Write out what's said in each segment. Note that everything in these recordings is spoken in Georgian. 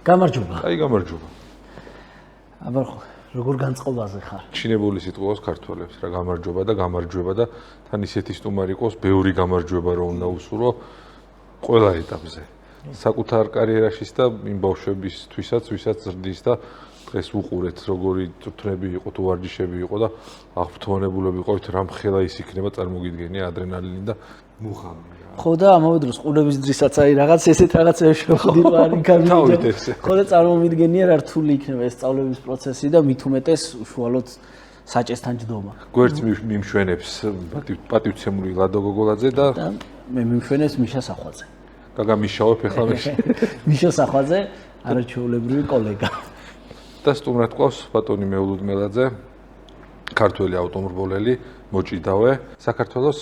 გამარჯობა. აი გამარჯობა. აბა როგორ განწყობაზე ხარ? ჩინებული სიტყვას ქართველებს რა გამარჯობა და გამარჯვება და თან ისეთი სტუმარი ყავს, ბევრი გამარჯვება რომ უნდა უსურო ყველა ეტაპზე. საკუთარ კარიერაშიც და იმ ბავშვებისთვისაც, ვისაც ზრდის და დღეს უყურეთ, როგორი წვრთნები იყო, თუ ვარჯიშები იყო და აღფრთოვანებულები ყავით, რამ ხელა ის იქნება წარმოგიდგენია ადრენალინი და მუღამი. ხო და ამავე დროს ყურების დრისაც აი რაღაც ესეთ რაღაცებს შევხვდით არ იქამდე. ხო და წარმომიდგენია რა რთული იქნება ეს სწავლების პროცესი და მით უმეტეს უშუალოდ საჭესთან ჯდომა. გვერდს მიმშვენებს პატივცემული ლადო გოგოლაძე და მე მიმშვენებს მიშა სახვაძე. გაგამიშავებ ახლა მე. მიშა სახვაძე არაჩვეულებრივი კოლეგა. და სტუმრად ყავს ბატონი მეულუდ მელაძე, ქართველი ავტომობილელი, მოჭიდავე, საქართველოს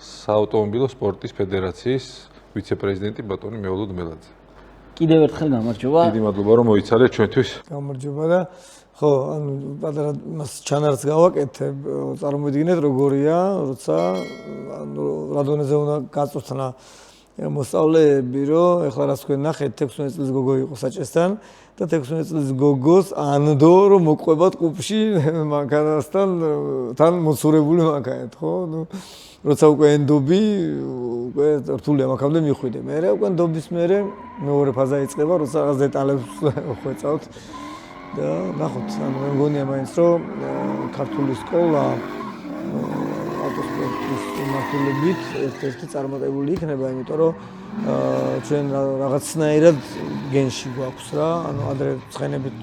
საავტომობილო სპორტის ფედერაციის ვიცე-პრეზიდენტი ბატონი მეულუდ მელაძე. კიდევ ერთხელ გამარჯობა. დიდი მადლობა რომ მოიცალეთ ჩვენთვის. გამარჯობა და ხო, ანუ პატარა მას ჩანარს გავაკეთებ, წარმოიდგინეთ როგორია, როცა ანუ რადონეზე უნდა გაწვრთნა მოსწავლეები, რომ ეხლა რაც თქვენ ნახეთ 16 წლის გოგო იყო საჭესთან და 16 წლის გოგოს ანდო რომ მოყვებათ კლუბში მანქანასთან თან მოცურებული მანქანით, ხო? ნუ როცა უკვე ენდობი, უკვე რთულია მაქამდე მიხვიდე. მე უკვე ენდობის მერე მეორე ფაზა იწყება, როცა რაღაც დეტალებს ხვეწავთ და ნახოთ, ანუ მე მგონია მაინც რომ ქართული სკოლა ავტოსპორტის მიმართულებით ერთ-ერთი წარმატებული იქნება, იმიტომ რომ ჩვენ რაღაცნაირად გენში გვაქვს რა, ანუ ადრე ცხენებით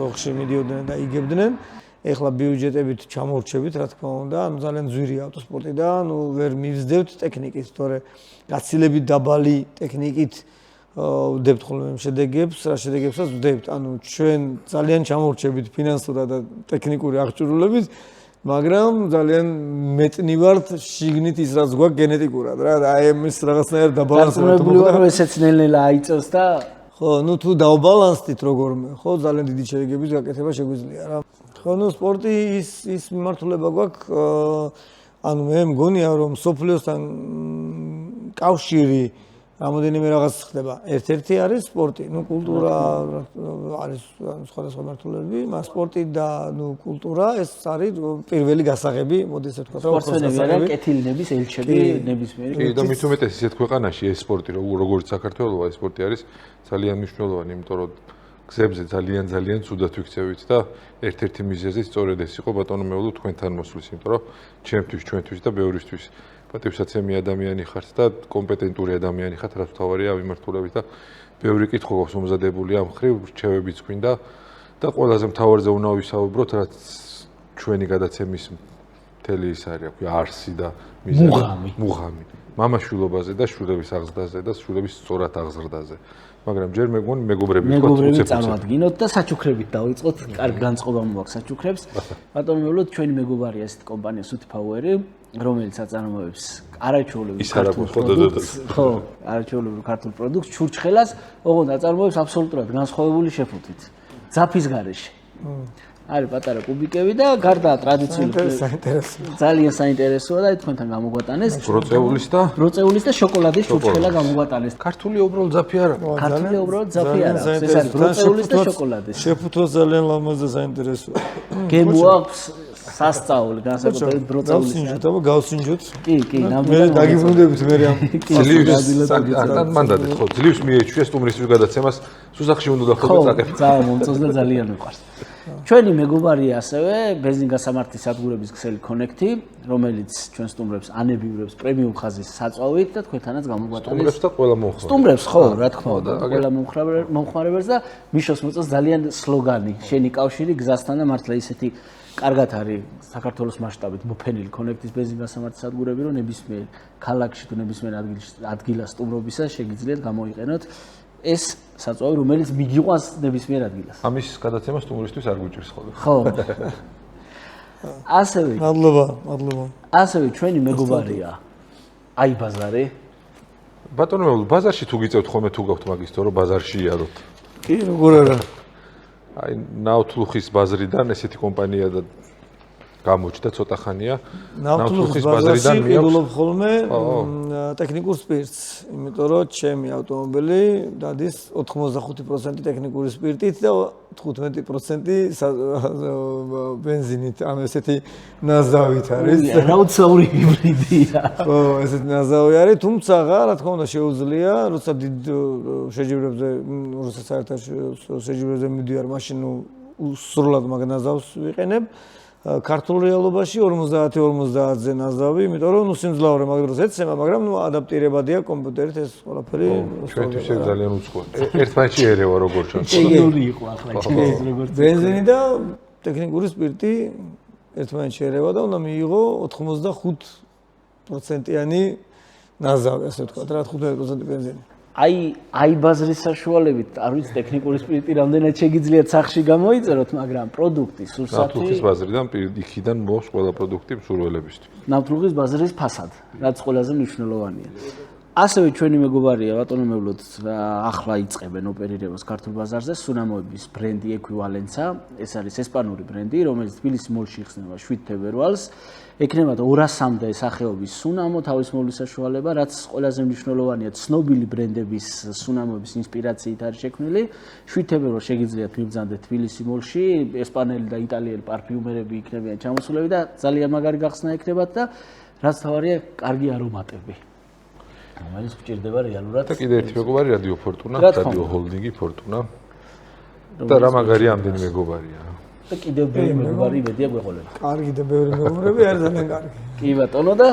დოღში მიდიოდნენ და იგებდნენ. ეხლა ბიუჯეტებით ჩამორჩებით, რა თქმა უნდა, ანუ ძალიან ძვირი ავტოსპორტი და ანუ ვერ მივსდევთ ტექნიკით, თორე გაცილებით დაბალი ტექნიკით ვდებთ ხოლმე შედეგებს, რა შედეგებსაც ვდებთ. ანუ ჩვენ ძალიან ჩამორჩებით ფინანსურად და ტექნიკური აღჭურვილებით, მაგრამ ძალიან მეტნი ვართ შიგნით ის რაც გვაქვს გენეტიკურად რა. აი ეს რაღაცნაირად დაბალანსდება. დარწმუნებული ვარ რომ ესეც ნელ-ნელა აიწევს და ხო, ნუ თუ დავბალანსდით როგორმე, ხო, ძალიან დიდი შედეგების გაკეთება შეგვიძლია რა. ხო, ნუ სპორტი ის მიმართულება გვაქვს, ანუ მე მგონია რომ სოფლიოსთან კავშირი რამოდენიმე რაღაც ხდება. ერთ-ერთი არის სპორტი, ნუ კულტურა არის სხვადასხვა მიმართულებები, მაგრამ სპორტი და ნუ კულტურა ეს არის პირველი გასაღები, მოდი ესე ვთქვა, რომ სპორტსმენები არიან კეთილნების ელჩები ნებისმიერი. კი, და მით უმეტეს ისეთ ქვეყანაში ეს სპორტი როგორც საქართველოს ეს სპორტი არის ძალიან მნიშვნელოვანი, იმიტომ რომ გზებზე ძალიან ცუდად ვიქცევით და ერთ-ერთი მიზეზიც სწორედ ეს იყო ბატონო მეულუდ თქვენთან მოსვლის, იმიტომ რომ ჩვენთვის და ბევრისთვის პატივსაცემი ადამიანი ხართ და კომპეტენტური ადამიანი ხართ, რაც თავარია მიმართულებით და ბევრი კითხვა გვაქვს მომზადებული ამ ხრივ, რჩევებიც გვინდა და ყველაზე მთავარზე უნდა ვისაუბროთ, რაც ჩვენი გადაცემის მთელი ის არის, რა ქვია, არსი და მუღამი. მამაშვილობაზე და შვილების აღზრდაზე და შვილების სწორად აღზრდაზე. მაგრამ ჯერ მეგობრები წარმოადგინოთ და საჩუქრებით დავიწყოთ. კარგი განწყობა მოაქვს საჩუქრებს. ბატონო მეულუდ, ჩვენი მეგობარია ესეთი კომპანია Suti Power, რომელიც აწარმოებს არაჩვეულებრივ ქართულ პროდუქტს. ხო, არაჩვეულებრივ ქართულ პროდუქტს, ჩურჩხელას, ოღონდ აწარმოებს აბსოლუტურად განსხვავებული შეფუთვით. ძაფის გარეშე. არის პატარა კუბიკები და გარდა ტრადიციული ძალიან საინტერესოა და თქვენთან გამოგვატანეს ბროწეულის და შოკოლადის ჩურჩხელა გამოგვატანეს. ქართული უბრალოდ ძაფი არა. ქართული უბრალოდ ძაფი არა. ეს არის ბროწეულის და შოკოლადის. შეფუთვას ძალიან ლამაზ და საინტერესოა. გემო აქვს სასწაული, განსაკუთრებით ბროწეულის. გავსინჯოთ. კი, მე დაგიბრუნდებით მე ამ მანდადეთ ხო, ძლივს მიეჩვია სტუმრისთვის გადაცემას, სუსახში უნდა დახო წაკებ. ძალიან მომწონს და ძალიან მიყვარს. ჩვენი მეგობარია ასევე ბენზინგასამართის სადგურების ქსელი Connect-ი, რომელიც ჩვენ სტუმრებს ანებიურებს პრემიუმ ხაზის საწვავით და თქვენთანაც გამოგვატანეს. სტუმრებს და ყველა მომხმარებელს. სტუმრებს ხო, რა თქმა უნდა, ყველა მომხმარებელს და მიშოს მოწონს ძალიან სლოგანი, შენი კავშირი გზასთან და მართლა ისეთი კარგად არის საქართველოს მასშტაბით მოფენილი Connect-ის ბენზინგასამართის სადგურები, რომ ნებისმიერ ქალაქში თუ ნებისმიერ ადგილას სტუმრობისას შეგიძლიათ გამოიყენოთ ეს საწვავი, რომელიც მიგიყვანს ნებისმიერ ადგილას. ამის გადაცემა სტუმრისთვის არ გვიჭირს ხოლმე. ხო. ასევე. მადლობა. ასევე ჩვენი მეგობარია აი ბაზარი. ბატონო მეულუდ, ბაზარში თუ გიწევთ ხოლმე თუ გაქვთ მაგის თო რომ ბაზარში იაროთ. კი, როგორ არა. აი ნაუთლუხის ბაზრიდან ესეთი კომპანია და გამოჩნდა ცოტა ხანია. ნავთლუღის ბაზარიდან მიიღულობ ხოლმე ტექნიკურ სპირტს, იმიტომ რომ ჩემი ავტომობილი დადის 85% ტექნიკური სპირტით და 15% ბენზინით, ანუ ესეთი ნაზავით არის. რაუცაური ჰიბრიდია. ხო, ესეთი ნაზავი არის, თუმცა რა თქმა უნდა შეუძლია, როცა დიდ შეჯიბრებზე, როცა საერთაშორისო შეჯიბრებზე მიდივარ, მაშინ სრულად მაგ ნაზავს ვიყენებ. ქართულ რეალობაში 50-50-ზე ნაზავი, იმიტომ რომ სიმძლავრე მაგ დროს ეცემა, მაგრამ ადაპტირებადია კომპიუტერით ეს ყველაფერი. ჩვენთვის ეს ძალიან უცხოა. ერთმანეთში ერევა როგორ ჩანს. ტექნიკური იყო ახლა ჩემს როგორც. ბენზინი და ტექნიკური სპირტი ერთმანეთში ერევა და უნდა მიიღო 85%-იანი ნაზავი, ასე ვთქვათ, რა 15% ბენზინი. აი ბაზრის საშუალებით, არ ვიცი ტექნიკური სპირტი რამდენად შეგიძლიათ სახში გამოიწეროთ, მაგრამ პროდუქტი სურსათი ნავთლუღის ბაზრიდან იქიდან მოაქვს ყველა პროდუქტი მსურველებისთვის. ნავთლუღის ბაზრის ფასად, რაც ყველაზე მნიშვნელოვანია. ასევე ჩვენი მეგობარია ბატონო ახლა იწყებენ ოპერირებას ქართულ ბაზარზე სუნამოების ბრენდი ეკვივალენცა, ეს არის ესპანური ბრენდი, რომელიც თბილისის მოლში იხსნება 7 თებერვალს. ექნებათ 200-მდე სახეობის სუნამო, თავის მოვლის საშუალება, რაც ყველაზე მნიშვნელოვანია, ცნობილი ბრენდების სუნამოების ინსპირაციით არის შექმნილი. 7 თებერვალს შეგიძლიათ მიბრძანდეთ თბილისის მოლში, ესპანელი და იტალიელი პარფიუმერები იქნებიან ჩამოსულები და ძალიან მაგარი გახსნა ექნებათ და რაც თავარია, კარგი არომატები. რომელიც გვჭირდება რეალურად. და კიდე ერთი მეგობარი რადიო ფორტუნა, რადიო ჰოლდინგი ფორტუნა. და რა მაგარი ამდენი მეგობარია. და კიდევ ბევრი მეგობარი იმედია გვეყოლება. კარგი და ბევრი მეგობრები არის ძალიან კარგი. კი ბატონო და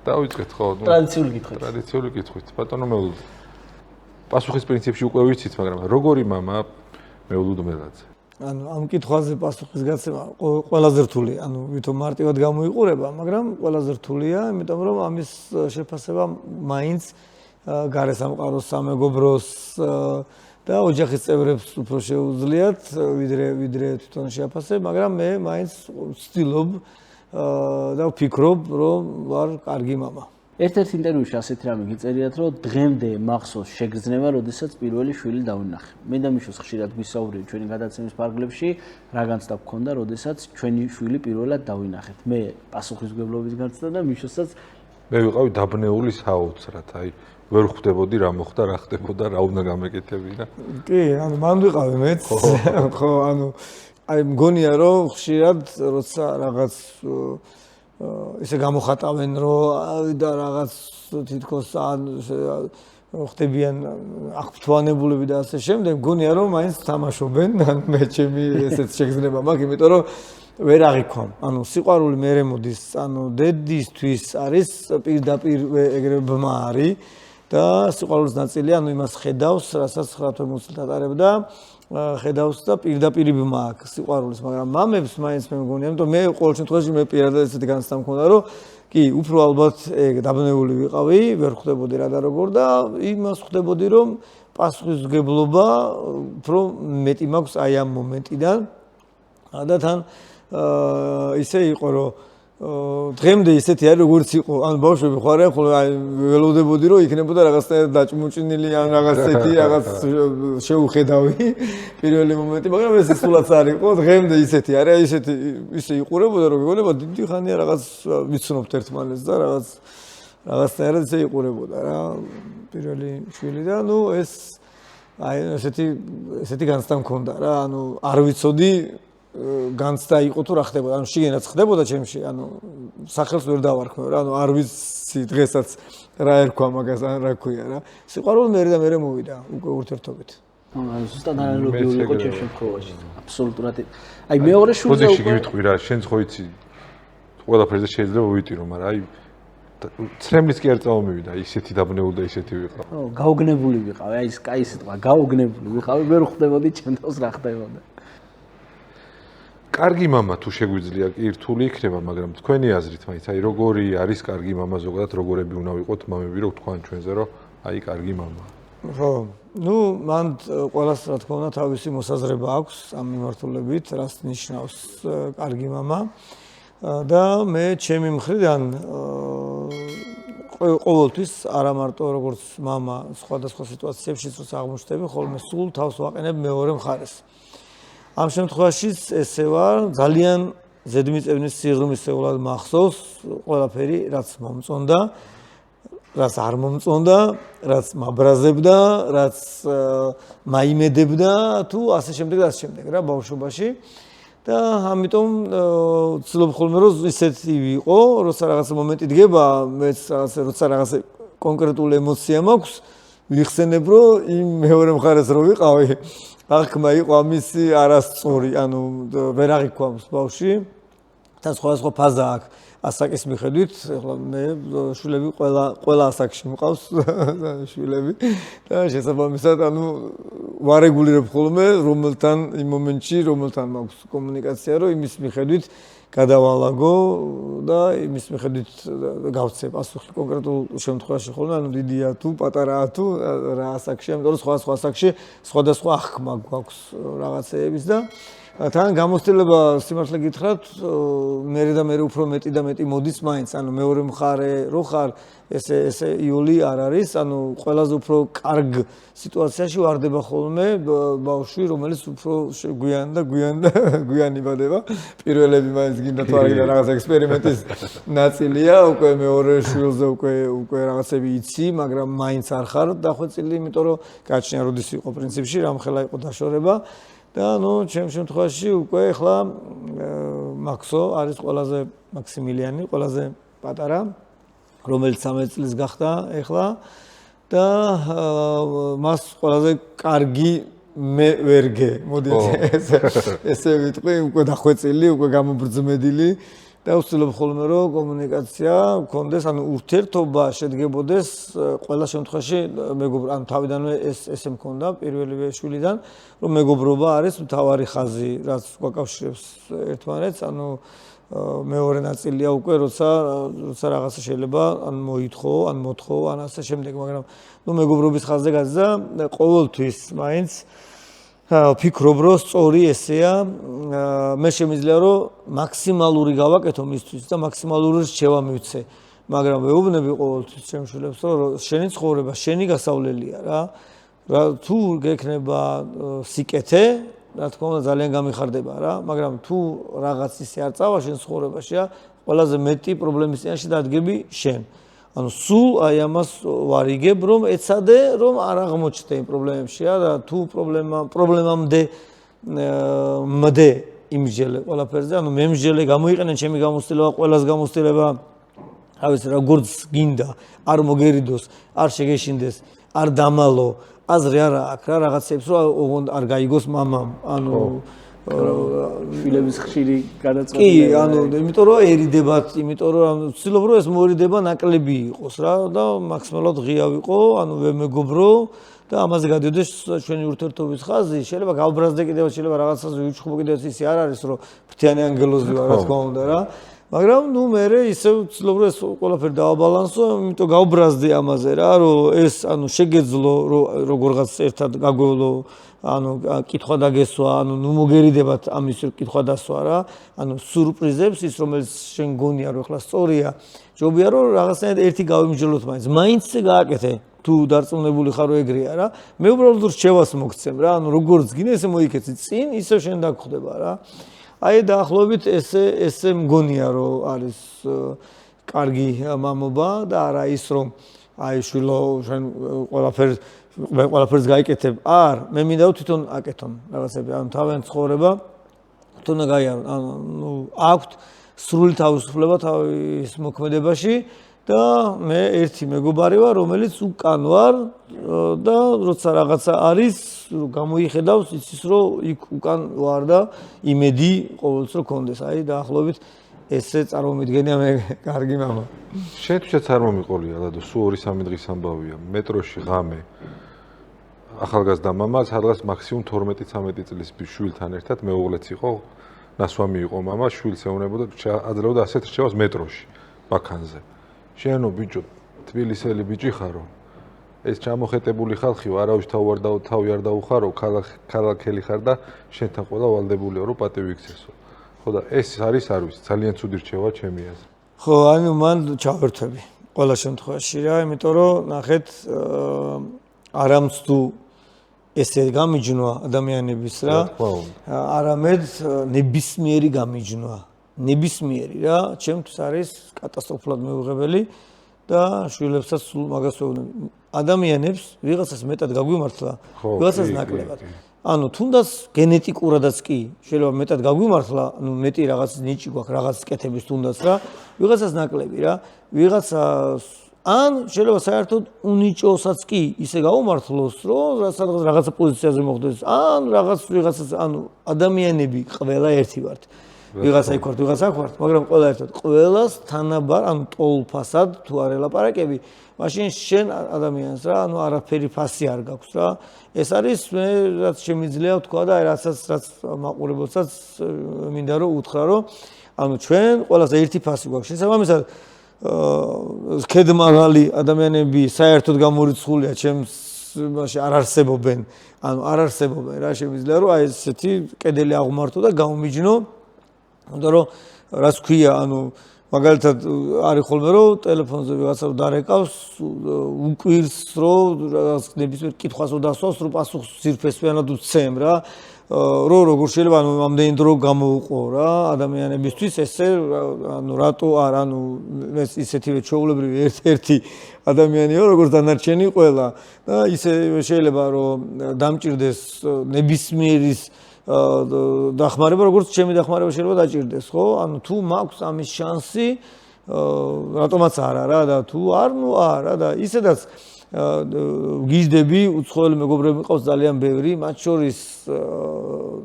დავიწყეთ ხო? ტრადიციული კითხვით. ტრადიციული კითხვით. ბატონო მეულოდ. პასუხის პრინციპში უკვე ვიცით, მაგრამ როგორი мама მეულოდ მელაძე? ანუ ამ კითხვაზე პასუხის გაცემა ყველაზე რთული, ანუ ვითომ მარტივად გამოიყურება, მაგრამ ყველაზე რთულია, იმიტომ რომ ამის შეფასება მაინც გარესამყაროს, სამეგობროს და ოჯახის წევრებს უფრო შეუძლიათ, ვიდრე თვითონ შეაფასებ, მაგრამ მე მაინც ვცდილობ და ვფიქრობ, რომ ვარ კარგი мама. ერთ-ერთ ინტერვიუში ასეთი რამე გიწერიათ, რომ დღემდე მახსოვს შეგრძნება, როდესაც პირველი შვილი დავინახე. მე და მიშოს ხშირად გვისაუბრეთ ჩვენი გადაცემის ფარგლებში, რა განცდა გქონდა, როდესაც ჩვენი შვილი პირველად დავინახეთ. მე პასუხისმგებლობის განცდა და მიშოსაც მე ვიყავი დაბნეული საოცრად, აი ვერ ხვდებოდი რა მოხდა, რა ხდებოდა, რა უნდა გამეკეთებინა. კი, ანუ მან ვიყავი მეც. ხო, ანუ აი მგონია რომ ხშირად როცა რაღაც ესე გამოხატავენ რომ და რაღაც თითქოს ხდებიან აღფრთოვანებულები და ასე შემდეგ, მგონია რომ მაინც თამაშობენ, ან მე ჩემი ესეც შეგრძნება მაქვს, იმიტომ რომ ვერ აღიქვამ. ანუ სიყვარული მერე მოდის, ანუ დედისთვის არის პირდაპირ ეგრევე ბმა არის და სიყვარულის ნაწილი, ანუ იმას ხედავს, რასაც 9 წელს ატარებდა. ხედავს და პირდაპირ ბმა აქვს სიყვარულის, მაგრამ მამებს მაინც მე მგონია, იმიტომ მე ყოველ შემთხვევაში მე პირადად ესეთი განცდა მქონდა, რომ კი, უფრო ალბათ დაბნეული ვიყავი, ვერ ხვდებოდი რა და როგორ და იმას ხვდებოდი, რომ პასუხისმგებლობა უფრო მეტი მაქვს აი ამ მომენტიდან. და თან ისე იყო, რომ დღემდე ისეთი არის, როგორც იყო, ანუ ბავშვები ხარიან, ხოლმე აი ველოდებოდი, რომ იქნებოდა რაღაცნაირად დაჭმუჭინილი, ან რაღაც ესეთი რაღაც შეუხედავი პირველი მომენტი, მაგრამ ეს სულაც არ იყო, დღემდე ისეთი არის, აი ესეთი ისე იყურებოდა, რომ გეუბნება დიდი ხანია რაღაც ვიცნობთ ერთმანეთს და რაღაცნაირად ისე იყურებოდა რა პირველი შვილი და ნუ ეს აი ესეთი განცდა მქონდა რა, ანუ არ ვიცოდი განცდა იყო თუ რა ხდებოდა, ანუ შიგენაც ხდებოდა ჩემში, ანუ სახელს ვერ დავარქმევ რა, ანუ არ ვიცი დღესაც რა ერქვა მაგას, ან რა ქვია რა. სიყვარული მერე და მერე მოვიდა უკვე ურთიერთობით. ანუ ზუსტად ანალოგიური იყო ჩემ შემთხვევაში. აბსოლუტურად. აი მეორე შულზე უკვე გივიტყვი რა, შენც ხო იცი ყველაფერზე შეიძლება ვიტირო, მაგრამ აი ცრემლის კი არ წამომივიდა, ისეთი დაბნეული და ისეთი ვიყავ. ხო, გაოგნებული ვიყავი, აი ეს კაი სიტყვა, გაოგნებული ვიყავი, ვერ ხვდებოდი ჩემ თავს რა ხდებოდა. კარგი мама თუ შეგვიძლია კი რთული იქნება, მაგრამ თქვენი აზრით მაინც აი როგორი არის კარგი мама ზოგადად როგორები უნდა ვიყოთ მამები რომ თქვან ჩვენზე რომ აი კარგი мама. ხო, ну მან ყველას რა თქმა უნდა თავისი მოსაზრება აქვს ამ მიმართულებით, რას ნიშნავს კარგი мама და მე ჩემი მხრიდან ყოველთვის არა მარტო როგორც мама სხვადასხვა სიტუაციებში როცა აღმოჩნდები, ხოლმე სულ თავს ვაყენებ მეორე მხარეს. ამ შემთხვევაშიც ესე ვარ, ძალიან ზედმიწევნის სიღრმისეულად მახსოვს ყველაფერი, რაც მომწონდა, რაც არ მომწონდა, რაც მაბრაზებდა, რაც მაიმედებდა თუ ასე შემდეგ და ასე შემდეგ რა ბავშვობაში. და ამიტომ ვცდილობ ხოლმე რომ ისეთი ვიყო, როცა რაღაც მომენტი დგება, მეც როცა რაღაც კონკრეტული ემოცია მაქვს, ვიხსენებ რომ იმ მეორე მხარეს რო ვიყავი, აღქმა იყო ამისი არასწორი, ანუ ვერ აღიქვამს ბავშვი და სხვა ფაზა აქვს. ასაკის მიხედვით, ახლა მე შვილები ყველა ასაკში მყავს შვილები და შესაბამისად, ანუ ვარეგულირებ ხოლმე რომელთან იმ მომენტში, რომელთან მაქვს კომუნიკაცია, რომ იმის მიხედვით გადავალაგო და იმის მიხედვით გავცე პასუხი კონკრეტულ შემთხვევაში ხოლმე, ანუ დიდია თუ პატარაა თუ რა ასაკში, ამიტომ რომ სხვა ასაკში სხვადასხვა აღქმა გვაქვს რაღაცეების და თან გამოცდილება სიმართლე გითხრათ, მე უფრო მეტი და მეტი მოდის მაინც, ანუ მეორე მხარე რო ხარ, ესე იოლი არ არის, ანუ ყველაზე უფრო კარგ სიტუაციაში ვარდება ხოლმე ბავშვი, რომელიც უფრო გვიან იბადება. პირველები მაინც გინდა თუ არ გინდა რაღაც ექსპერიმენტის ნაწილია, უკვე მეორე შვილზე უკვე რაღაცები იცი, მაგრამ მაინც არ ხარ დახვეწილი, იმიტომ რომ გაჩნია როდის იყო პრინციპში, რამხელა იყო დაშორება. და ჩემ შემთხვევაში უკვე ახლა მაქსო არის ყველაზე მაქსიმილიანი, ყველაზე პატარა, რომელიც 13 წლის გახდა ახლა და მას ყველაზე კარგი მე ვერგე, მოდი ესე ვიტყვი, უკვე დახვეწილი, უკვე გამობრძმედილი და ვცდილობ ხოლმე რომ კომუნიკაცია გქონდეს, ანუ ურთიერთობა შედგებოდეს ყველა შემთხვევაში მეგობრობა, ანუ თავიდანვე ესე მქონდა პირველივე შვილიდან, რომ მეგობრობა არის მთავარი ხაზი, რაც გვაკავშირებს ერთმანეთს, ანუ მეორე ნაწილია უკვე როცა რაღაცა შეიძლება ან მოითხოვო, ან მოთხოვო, ან ასე შემდეგ, მაგრამ მეგობრობის ხაზზე გაძა ყოველთვის მაინც ვფიქრობ, რომ სწორი ესეა, მე შემიძლია რომ მაქსიმალური გავაკეთო მისთვის და მაქსიმალური რჩევა მივცე, მაგრამ ვეუბნები ყოველთვის ჩემ შვილებს, რომ შენი ცხოვრება, შენი გასავლელია რა, თუ გექნება სიკეთე, რა თქმა უნდა ძალიან გამიხარდება რა, მაგრამ თუ რაღაც ისე არ წავა შენ ცხოვრებაში, ყველაზე მეტი პრობლემის წინაშე დადგები შენ. ანუ სულ აი ამას ვარიგებ, რომ ეცადე, რომ არ აღმოჩნდე იმ პრობლემებში და თუ პრობლემამდე მდე იმსჯელე ყველაფერზე, ანუ მე მსჯელე გამოიყენე ჩემი გამოცდილება, ყველას გამოცდილება, რა ვიცი, როგორც გინდა, არ მოგერიდოს, არ შეგეშინდეს, არ დამალო, აზრი არა აქვს რა რაღაცებს, რომ არ გაიგოს მამამ, ანუ შვილების ხშირი გადაწყვეტილება. კი, ანუ იმიტომ რომ ერიდებათ, იმიტომ რომ ვცდილობ რომ ეს მოერიდება ნაკლები იყოს რა და მაქსიმალურად ღია ვიყო, ანუ ვემეგობრო და ამაზე გადიოდეს ჩვენი ურთიერთობის ხაზი, შეიძლება გავბრაზდე კიდევ, შეიძლება რაღაცაზე ვიჩხუბო კიდევ ისე არ არის, რომ ფრთიანი ანგელოზი ვარ, რა თქმა უნდა რა. მაგრამ მე ისე ვცდილობ რომ ეს ყველაფერი დავაბალანსო, იმიტომ გავბრაზდე ამაზე რა, რომ ეს ანუ შეგეძლო როგორღაც ერთად გაგვევლო, ანუ კითხვა დაგესვა, ანუ მოგერიდებათ ამის კითხვა დასვა რა, ანუ სურპრიზებს ის რომელიც შენ გონია რომ ახლა სწორია, ჯობია რომ რაღაცნაირად ერთი გავიმსჯელოთ მაინც გააკეთე, თუ დარწმუნებული ხარ რომ ეგრეა რა, მე უბრალოდ რჩევას მოგცემ რა, ანუ როგორც გინდა ესე მოიქეცი წინ, ისე შენ დაგხვდება რა. აი დაახლოებით ესე მგონია რომ არის კარგი მამობა და არა ის რომ აი შვილო შენ ყველაფერს გაიკეთებ. არ, მე მინდა თვითონ აკეთონ რაღაცები, ანუ თავიანთ ცხოვრება თვითონ გაიარონ. ანუ აქვთ სრული თავისუფლება თავის მოქმედებაში და მე ერთი მეგობარი ვარ, რომელიც უკან ვარ და როცა რაღაცა არის, გამოიხედავს, იცის რომ იქ უკან ვარ და იმედი ყოველთვის რომ კონდეს. აი დაახლოებით ესე წარმომიდგენია მე კარგი მამა. შენ თვითონაც არ მომიყოლია ლადო, სულ 2-3 დღის ამბავია, მეტროში ღამე. ახალგაზრდა მამა, სადღაც მაქსიმუმ 12-13 წლის შვილთან ერთად მეუღლეც იყო, ნასვამი იყო მამა, შვილს ეუნებოდა, აძლევდა ასეთ რჩევას მეტროში, ბაქანზე. შენო ბიჭო, თბილისელი ბიჭი ხარო. ეს ჩამოხეტებული ხალხი არავის თავი არ დაუხარო, ქალაქელი ხარ და შენთან ყველა ვალდებულია რომ პატივი იქცესო. ხო და ეს არის არ ვიცი, ძალიან ცუდი რჩევა ჩემი აზრით. ხო, ანუ მან ჩავერთვები ყველა შემთხვევაში რა, იმიტომ რომ ნახეთ არამც თუ ესე გამიჯნვა ადამიანების რა, არამედ ნებისმიერი გამიჯნვა ნებისმიერი რა, ჩემთვის არის კატასტროფულად მეუღებელი და შვილებსაც სულ მაგას ვეუბნები. ადამიანებს ვიღაცას მეტად გაგვიმართლა, ვიღაცას ნაკლებად. ანუ თუნდაც გენეტიკურადაც კი შეიძლება მეტად გაგვიმართლა, ანუ მეტი რაღაც ნიჭი გვაქვს, რაღაც კეთების თუნდაც რა, ვიღაცას ნაკლები რა, ვიღაცას ან შეიძლება საერთოდ უნიჭოსაც კი ისე გაუმართლოს, რომ სადღაც რაღაცა პოზიციაზე მოხდეს, ან ვიღაცას, ანუ ადამიანები ყველა ერთი ვართ. ვიღაცა იქ ვართ, ვიღაცა აქ ვართ, მაგრამ ყველა ერთად, ყველას თანაბარ, ანუ ტოლფასად თუ არ ელაპარაკები, მაშინ შენ ადამიანს რა, ანუ არაფერი ფასი არ გაქვს რა. ეს არის მე რაც შემიძლია ვთქვა და რაც მაყურებელსაც მინდა რომ უთხრა, რომ ანუ ჩვენ ყველას ერთი ფასი გვაქვს. შესაბამისად ქედმაღალი ადამიანები საერთოდ გამორიცხულია ჩემს მაშინ არ არსებობენ. ანუ არ არსებობენ რა, შემიძლია რომ აი ესეთი კედელი აღმართო და გამომიჯნო. იმიტომ რომ რაც ქვია, ანუ მაგალითად არის ხოლმე რომ ტელეფონზე ვიღაცა დარეკავს, უკვირს რომ რაღაც ნებისმიერ კითხვას დასვავს, რომ პასუხს ძირფესვიანად უცემ რა. როგორ შეიძლება ანუ ამდენი დრო გამოუყო რა ადამიანებისთვის ესე ანუ რატო არ ანუ ეს ისეთივე ჩაულებრივი ერთ-ერთი ადამიანია როგორც დანარჩენი ყველა და ისე შეიძლება რომ დამჭირდეს ნებისმიერის დახმარება როგორც ჩემი დახმარება შეიძლება დაჭირდეს ხო ანუ თუ მაქვს ამის შანსი რატომაც არა რა და თუ არ ნუ არა და ისედაც გიждები უცხოელი მეგობრები მიყავს ძალიან ბევრი მათ შორის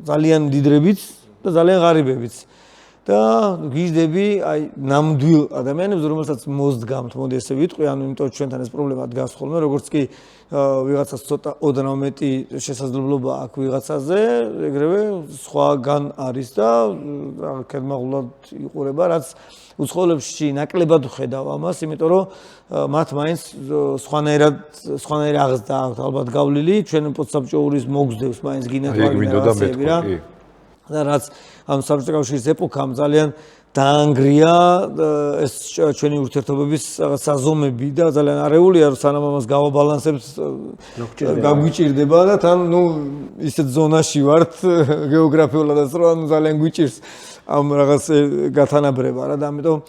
ძალიან დიდრებიც და ძალიან ღარიბებიც და გიждები აი ნამდვილ ადამიანებს რომელსაც მოსდგამთ მოდი ესე ვიტყვი ანუ იმიტომ ჩვენთან ეს პრობლემა დგას ხოლმე როგორც კი ვიღაცას ცოტა ოდნავ მეტი შესაძლებლობა აქვს ვიღაცაზე ეგრევე სხვაგან არის და კეთმაღლად იყურება რაც უცხოელებში ნაკლებად ხედავ ამას, იმიტომ რომ მათ მაინც სხვანაირი აღზრდა აქვს ალბათ გავლილი, ჩვენ პოსტსაბჭოურის მოგზდევს მაინც გინეთვარი რა. და რაც ამ საბჭოთა კავშირის ეპოქამ ძალიან დაანგრია ეს ჩვენი ურთიერთობების საზომები და ძალიან არეულია რომ სანამ ამას გავაბალანსებთ გაგვიჭირდება და თან ნუ ისეთ ზონაში ვართ გეოგრაფიულადაც რომ ძალიან გვიჭირს ამ რაღაც გათანაბრება რა და ამიტომ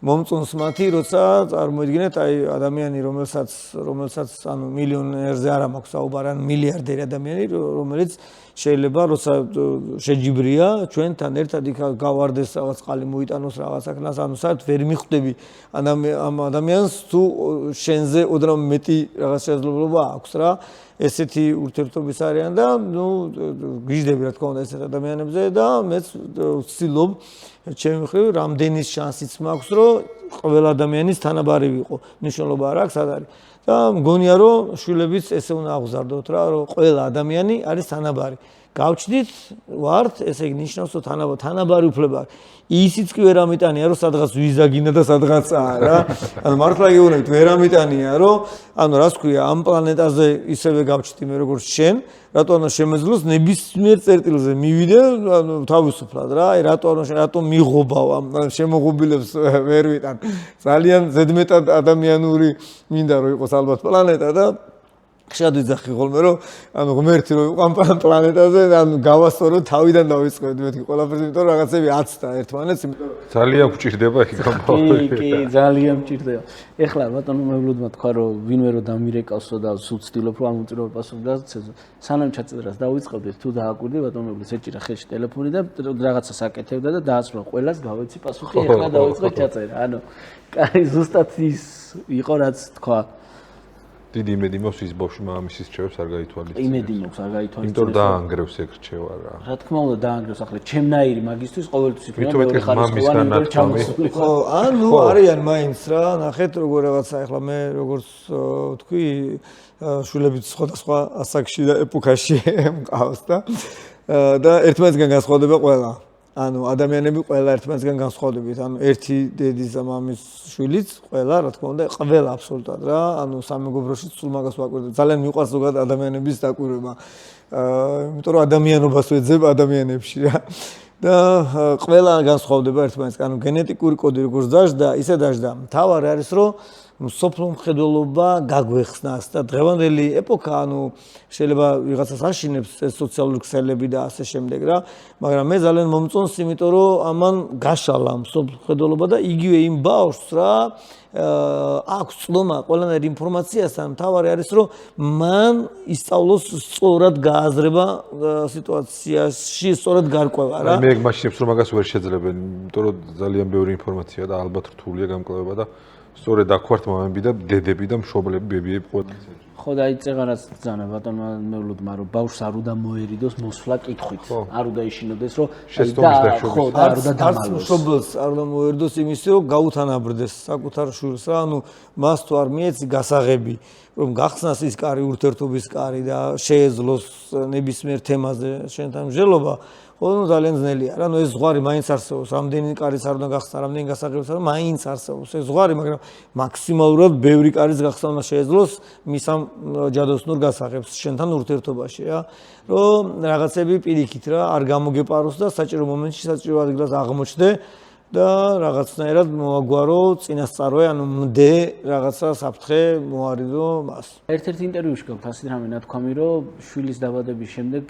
მომწონს მათი როცა წარმოიდგინეთ აი ადამიანი რომელსაც ანუ მილიონერზე არ მაქვს საუბარი ან მილიარდერი ადამიანი რომელიც შეიძლება როცა შეჯიბრია ჩვენთან ერთად იქ გავარდეს რაღაც ყალი მოიტანოს რაღაც აქნას ანუ საერთოდ ვერ მიხვდები ამ ადამიანს თუ შენზე ოდნავ მეტი რაღაც შესაძლებლობა აქვს რა ესეთი ურთიერთობის არიან და ნუ გიждები რა თქმა უნდა ესეთ ადამიანებზე და მეც ვცდილობ ჩემი მხრივ რამდენის შანსიც მაქვს რომ ყველა ადამიანის თანაბარი ვიყო მნიშვნელობა არ აქვს სად არის და მგონია რომ შვილებიც ესე უნდა აღზარდოთ რა რომ ყველა ადამიანი არის თანაბარი გავჩდით ვართ ესე იგი ნიშნავს რომ თანაბარი უფლება ისიც კი ვერ ამიტანია რომ სადღაც ვიზაგინა და სადღაც არა ანუ მართლა გეუბნებით ვერ ამიტანია რომ ანუ რას ქვია ამ პლანეტაზე ისევე გავჩდი მე როგორც შენ რატო ანუ შემეძლოს ნებისმიერ წერტილზე მივიდე ანუ თავისუფლად რა აი რატო მიღობავ ამ შემოღობილებს ვერ ვიტან ძალიან ზედმეტად ადამიანური მინდა რომ იყოს ალბათ პლანეტა და ხშირად ვიძახი ხოლმე რომ ანუ ღმერთი რომ იყო ამ პლანეტაზე ანუ გავასწორო თავიდან დავიწყებდი მეთქი ყველაფერს იმიტომ რომ რაღაცები აცდა ერთმანეთს იმიტომ რომ ძალიან გვჭირდება იქ გამოვიდა კი ძალიან მჭირდება ეხლა ბატონო მეუბნებმა თქვა რომ ვინმე რომ დამირეკავსო და სულ ცდილობ რომ ამ უწიროებელ პასუხს გასცემო სანამ ჩაწერას დავიწყებდით თუ დააკვირდი ბატონო მეუბნებს ეჭირა ხელში ტელეფონი და რაღაცას აკეთებდა და დაასრულა ყველას გავეცი პასუხი ეხლა დავიწყე ჩაწერა ანუ კაი ზუსტად ის იყო რაც თქვა დიდი იმედი მაქვს ის ბავშვი მამამისის რჩევებს არ გაითვალისწინებს. იმედი მაქვს არ გაითვალისწინებს. იმიტომ დაანგრევს ეგ რჩევა რა. რა თქმა უნდა დაანგრევს ახლა ჩემნაირი მაგისტრის ყოველთვის იქნება მეორე ხარისხოვანი ნათქვამი. ხო, ანუ არიან მაინც რა, ნახეთ როგორ რაღაცა ახლა მე როგორც თქვი შვილებით სხვადასხვა ასაკში და ეპოქაში მყავს და ერთმანეთსგან განსხვავდება ყველა. ანუ ადამიანები ყველა ერთმანეთსგან განსხვავდებით. ანუ ერთი დედის და მამის შვილიც ყველა, რა თქმა უნდა, ყველა აბსოლუტად რა. ანუ სამეგობროში სულ მაგას ვაკვირდებ. ძალიან მიყვარს ზოგადად ადამიანების დაკვირვება. იმიტომ რომ ადამიანობას ვეძებ ადამიანებში რა. და ყველა განსხვავდება ერთმანეთსგან. ანუ გენეტიკური კოდი როგორც დაждდა, ისე დაждდა. მთავარი არის რომ სოფლო მხედველობა გაგვეხსნას და დღევანდელი ეპოქა, შეიძლება ვიღაცას აშინებს სოციალური ქსელები და ასე შემდეგ რა, მაგრამ მე ძალიან მომწონს, იმიტომ რომ ამან გაშალა სოფლო მხედველობა და იგივე იმ ბავშვს რა აქვს წლომა ყველანაირ ინფორმაციასთან, მთავარი არის რომ მან ისწავლოს სწორად გააზრება სიტუაციაში, სწორად გარკვევა რა. მე მაშინებს რომ მაგას ვერ შეძლებენ, იმიტომ რომ ძალიან ბევრი ინფორმაციაა და ალბათ რთულია გამკლება და სწორედ აქვართ მამები და დედები და მშობლები, ბებიები ყოველთვის. ხო და აი წეღარაც ძანა ბატონმა მეულოდმა რომ ბავშვს არ უნდა მოერიდოს მოსვლა კითხვით. არ უნდა ეშინოდეს რომ ხო და არ უნდა დამალოს. მშობელს არ უნდა მოერიდოს იმისი რომ გაუთანაბრდეს საკუთარ შვილს რა, მას თუ არ მიეცი გასაღები რომ გახსნას ის კარი ურთიერთობის კარი და შეეძლოს ნებისმიერ თემაზე შენთან მსჯელობა, ხო ძალიან ძნელია რა, ეს ზღვარი მაინც არსებობს, რამდენი კარის არ უნდა გახსნა, რამდენი გასაღებიც არ, მაინც არსებობს ეს ზღვარი, მაგრამ მაქსიმალურად ბევრი კარის გახსნა უნდა შეეძლოს მის ამ ჯადოსნურ გასაღებს შენთან ურთიერთობაში რა, რომ რაღაცები პირიქით რა არ გამოგეპაროს და საჭირო მომენტში საჭირო ადგილას აღმოჩნდე და რაღაცნაირად მოაგვარო წინასწარვე, მდე რაღაცა საფრთხე მოარიდო მას. ერთ-ერთ ინტერვიუში გაქვთ ასეთ რამე ნათქვამი, რომ შვილის დაბადების შემდეგ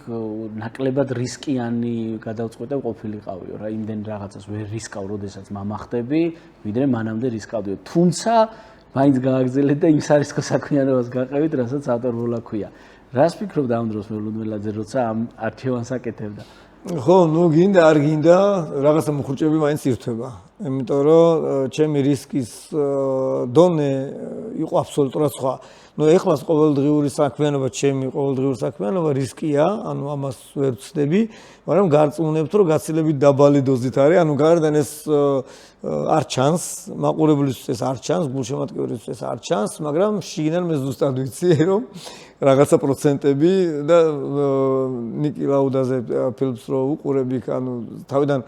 ნაკლებად რისკიანი გადავწყვეტე ყოფილიყავიო რა, იმდენ რაღაცას ვერ რისკავ, როდესაც მამა ხდები, ვიდრე მანამდე რისკავდიო. თუმცა მაინც გააგრძელეთ და იმ სარისკო საქმიანობას გაყევით, რასაც ავტორბოლა ქვია. რას ფიქრობ ამ დროს მეულოდმელაძე, როცა ამ არქივანს აკეთებდა? ხო, გინდა არ გინდა, რაღაცა მუხრუჭები მაინც ირთვება. იმიტომ რომ ჩემი რისკის დონე იყო აბსოლუტურად სხვა. ეხლას ყოველდღიური საქმიანობა, ჩემი ყოველდღიური საქმიანობა რისკია, ამას ვერ ვცდები, მაგრამ გარწმუნებთ, რომ გაცილებით დაბალი დოზით არის, გარდან ეს არ ჩანს, მაყურებლისთვის ეს არ ჩანს, გულშემატკივრისთვის ეს არ ჩანს, მაგრამ შიგნიდან მე ზუსტად ვიცი, რომ რაღაცა პროცენტები და ნიკი ლაუდაზე ფილმს რო უყურები, თავიდან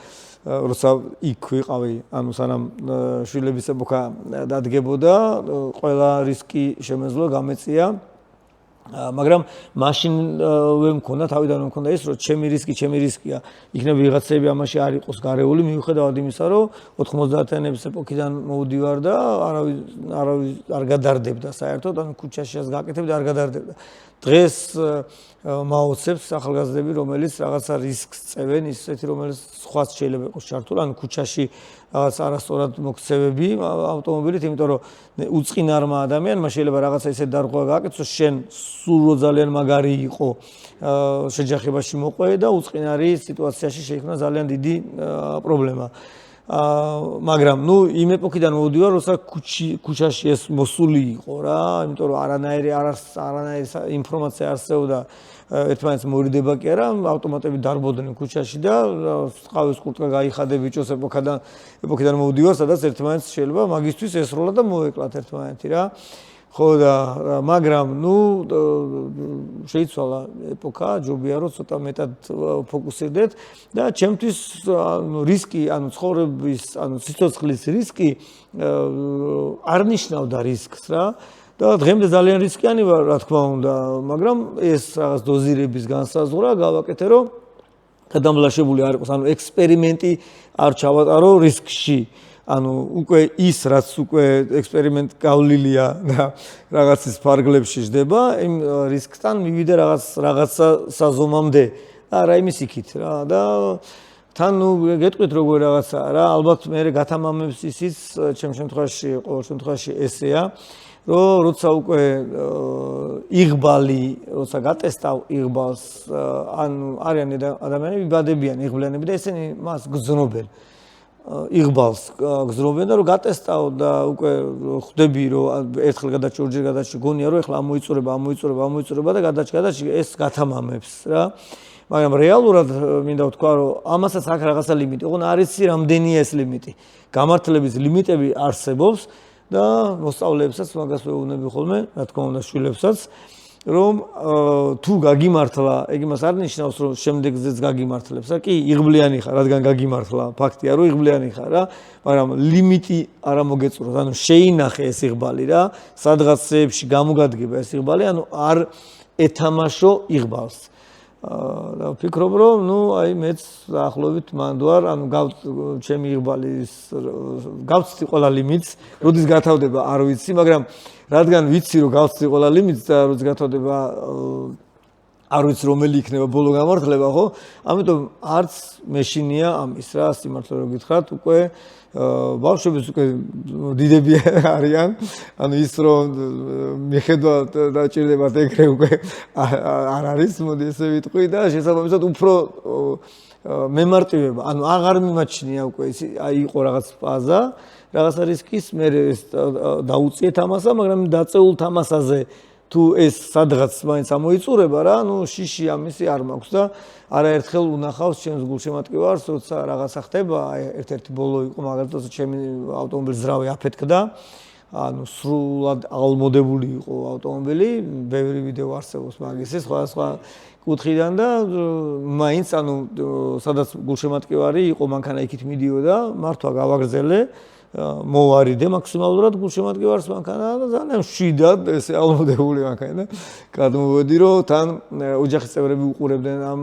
როცა იქ ვიყავი, სანამ შვილების ეპოქა დადგებოდა, ყველა რისკი შემეძლო გამეწია, მაგრამ მაშინვე მქონდა, თავიდან მქონდა ის, რომ ჩემი რისკია, იქნება ვიღაცები ამაში არ იყოს გარეული, მიუხედავად იმისა, რომ 90-იანების ეპოქიდან მოვდივარ და არავის არ გადარდებდა საერთოდ, ქუჩაშიაც გაკეთებდა, არ გადარდებდა. დღეს მაოცებს ახალგაზრდები, რომელიც რაღაცა რისკს წევენ, ისეთი, რომელიც სხვაც შეიძლება იყოს ჩართული, ქუჩაში რაღაც არასწორად მოქცევები ავტომობილით, იმიტომ რომ უწყინარმა ადამიანმა შეიძლება რაღაცა ისეთ დარღვევა გააკეთოს, შენ სულ ძალიან მაგარი იყო, შეჯახებაში მოყვე და უწყინარი სიტუაციაში შეიქმნა ძალიან დიდი პრობლემა. მაგრამ იმ ეპოქიდან მოვდივარ, როცა ქუჩაში ეს მოსული იყო რა, იმიტომ რომ არანაირი ინფორმაცია არსებობდა, ერთმანეთს მორიდება კი არა, ავტომატები დარბოდნენ ქუჩაში და ყავის კურტკა გაიხადე ბიჭოს ეპოქიდან მოვდივარ, სადაც ერთმანეთს შეიძლება მაგისთვის ესროლა და მოეკლათ ერთმანეთი რა. ხო და მაგრამ შეიცვალა ეპოქა, ჯობია რომ ცოტა მეტად ფოკუსირდეთ და ჩემთვის რისკი, ცხოვრების, სიცოცხლის რისკი არ ნიშნავდა რისკს რა და დღემდე ძალიან რისკიანი ვარ, რა თქმა უნდა, მაგრამ ეს რაღაც დოზირების განსაზღვრა გავაკეთე, რომ გადამლაშებული არ იყოს, ექსპერიმენტი არ ჩავატარო რისკში. უკვე ის, რაც უკვე ექსპერიმენტ გავლილია და რაღაცის ფარგლებში ჯდება, იმ რისკთან მივიდე რაღაცა საზომამდე და არა იმის იქით რა და თან გეტყვით როგორ რაღაცა რა, ალბათ მე გათამამებს ისიც ჩემ შემთხვევაში, ყოველ შემთხვევაში ესეა, რომ როცა უკვე იღბალი, როცა გატესტავ იღბალს, არიან ადამიანები ბადებიან იღბლიანები და ესენი მას გზნობენ. იღბალს გზნობენ და რომ გატესტავ და უკვე ხვდები, რომ ერთხელ გადაჭი, ორჯერ გადაჭი, გონია რომ ეხლა ამოიწურება და გადაჭი ეს გათამამებს რა. მაგრამ რეალურად მინდა ვთქვა, რომ ამასაც აქ რაღაცა ლიმიტი, ოღონდ არ იცი რამდენია ეს ლიმიტი. გამართლების ლიმიტები არსებობს და მოსწავლეებსაც მაგას ვეუბნები ხოლმე, რა თქმა უნდა შვილებსაც, რომ თუ გაგიმართლა, ეგ იმას არ ნიშნავს, რომ შემდეგზეც გაგიმართლებს, კი, იღბლიანი ხარ, რადგან გაგიმართლა, ფაქტია, რომ იღბლიანი ხარ რა, მაგრამ ლიმიტი არ ამოგეწუროთ, შეინახე ეს იღბალი რა, სადღაცებში გამოგადგება ეს იღბალი, არ ეთამაშო იღბალს. და ვფიქრობ, რომ აი მეც დაახლოებით მანდ ვარ, ჩემი იღბალის გავცდი ყველა ლიმიტს, როდის გათავდება არ ვიცი, მაგრამ რადგან ვიცი, რომ გავცდი ყველა ლიმიტს და როდის გათავდება არ ვიცი რომელი იქნება ბოლო გამართლება, ხო? ამიტომ არც მეშინია ამის რა, სიმართლე რომ გითხრათ, უკვე ბავშვების უკვე დიდები არიან, ის რომ მიხედვათ დაჭირდებათ ეგრე უკვე არ არის, მოდი ესე ვიტყვი და შესაბამისად უფრო მემარტივება, აღარ მიმაჩნია უკვე აი იყო რაღაც ფაზა, რაღაცა რისკის, მე დაუწიეთ ამასა, მაგრამ დაწეულ თამასაზე თუ ეს სადღაც მაინც ამოიწურება რა, შიში ამისი არ მაქვს და არაერთხელ უნახავს ჩემს გულშემატკივარს, როცა რაღაცა ხდება, ერთ-ერთი ბოლო იყო მაგალითად ჩემი ავტომობილის ძრავი აფეთქდა, სრულად ალმოდებული იყო ავტომობილი, ბევრი ვიდეო არსებობს მაგისის სხვადასხვა კუთხიდან და მაინც სადაც გულშემატკივარი იყო, მანქანა იქით მიდიოდა, მართვა გავაგრძელე მოვარიდე მაქსიმალურად გულშემატკივარს მანქანა და ძალიან მშვიდად ესე ალმოდებული მანქანა და გადმოვედი რომ თან ოჯახის წევრები უყურებდნენ ამ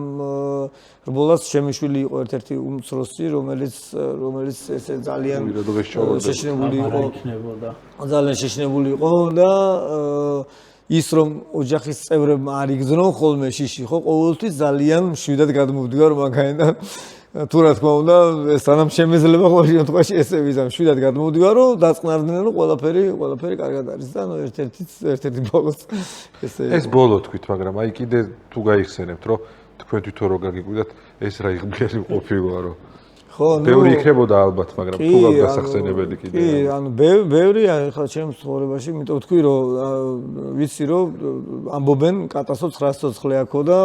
რბოლას ჩემი შვილი იყო ერთ-ერთი უმცროსი რომელიც ესე ძალიან შეშინებული იყო ძალიან შეშინებული იყო და ის რომ ოჯახის წევრებმა არ იგრძნონ ხოლმე შიში ხო ყოველთვის ძალიან მშვიდად გადმოვდივარ მანქანიდან თუ რა თქმა უნდა, სანამ შემეძლება ყოველ შემთხვევაში ესე ვიზამ შვიდად გადმოვდივარ, რომ დაწყნარდნენ, რომ ყველაფერი კარგად არის და ერთ-ერთი ბოლოს ესე ეს ბოლო თქვით, მაგრამ აი კიდე თუ გაიხსენებთ, რომ თქვენ თვითონ რო გაგიკვირდათ, ეს რა იღბლიანი ყოფილა, რომ ხო, ბევრი იქნებოდა ალბათ, მაგრამ თუ გასახსენებელი კიდე. კი, ბევრია ხა ჩემს ცხოვრებაში, იმიტომ ვთქვი, რომ ვიცი, რომ ამბობენ კატასო 900 აქო და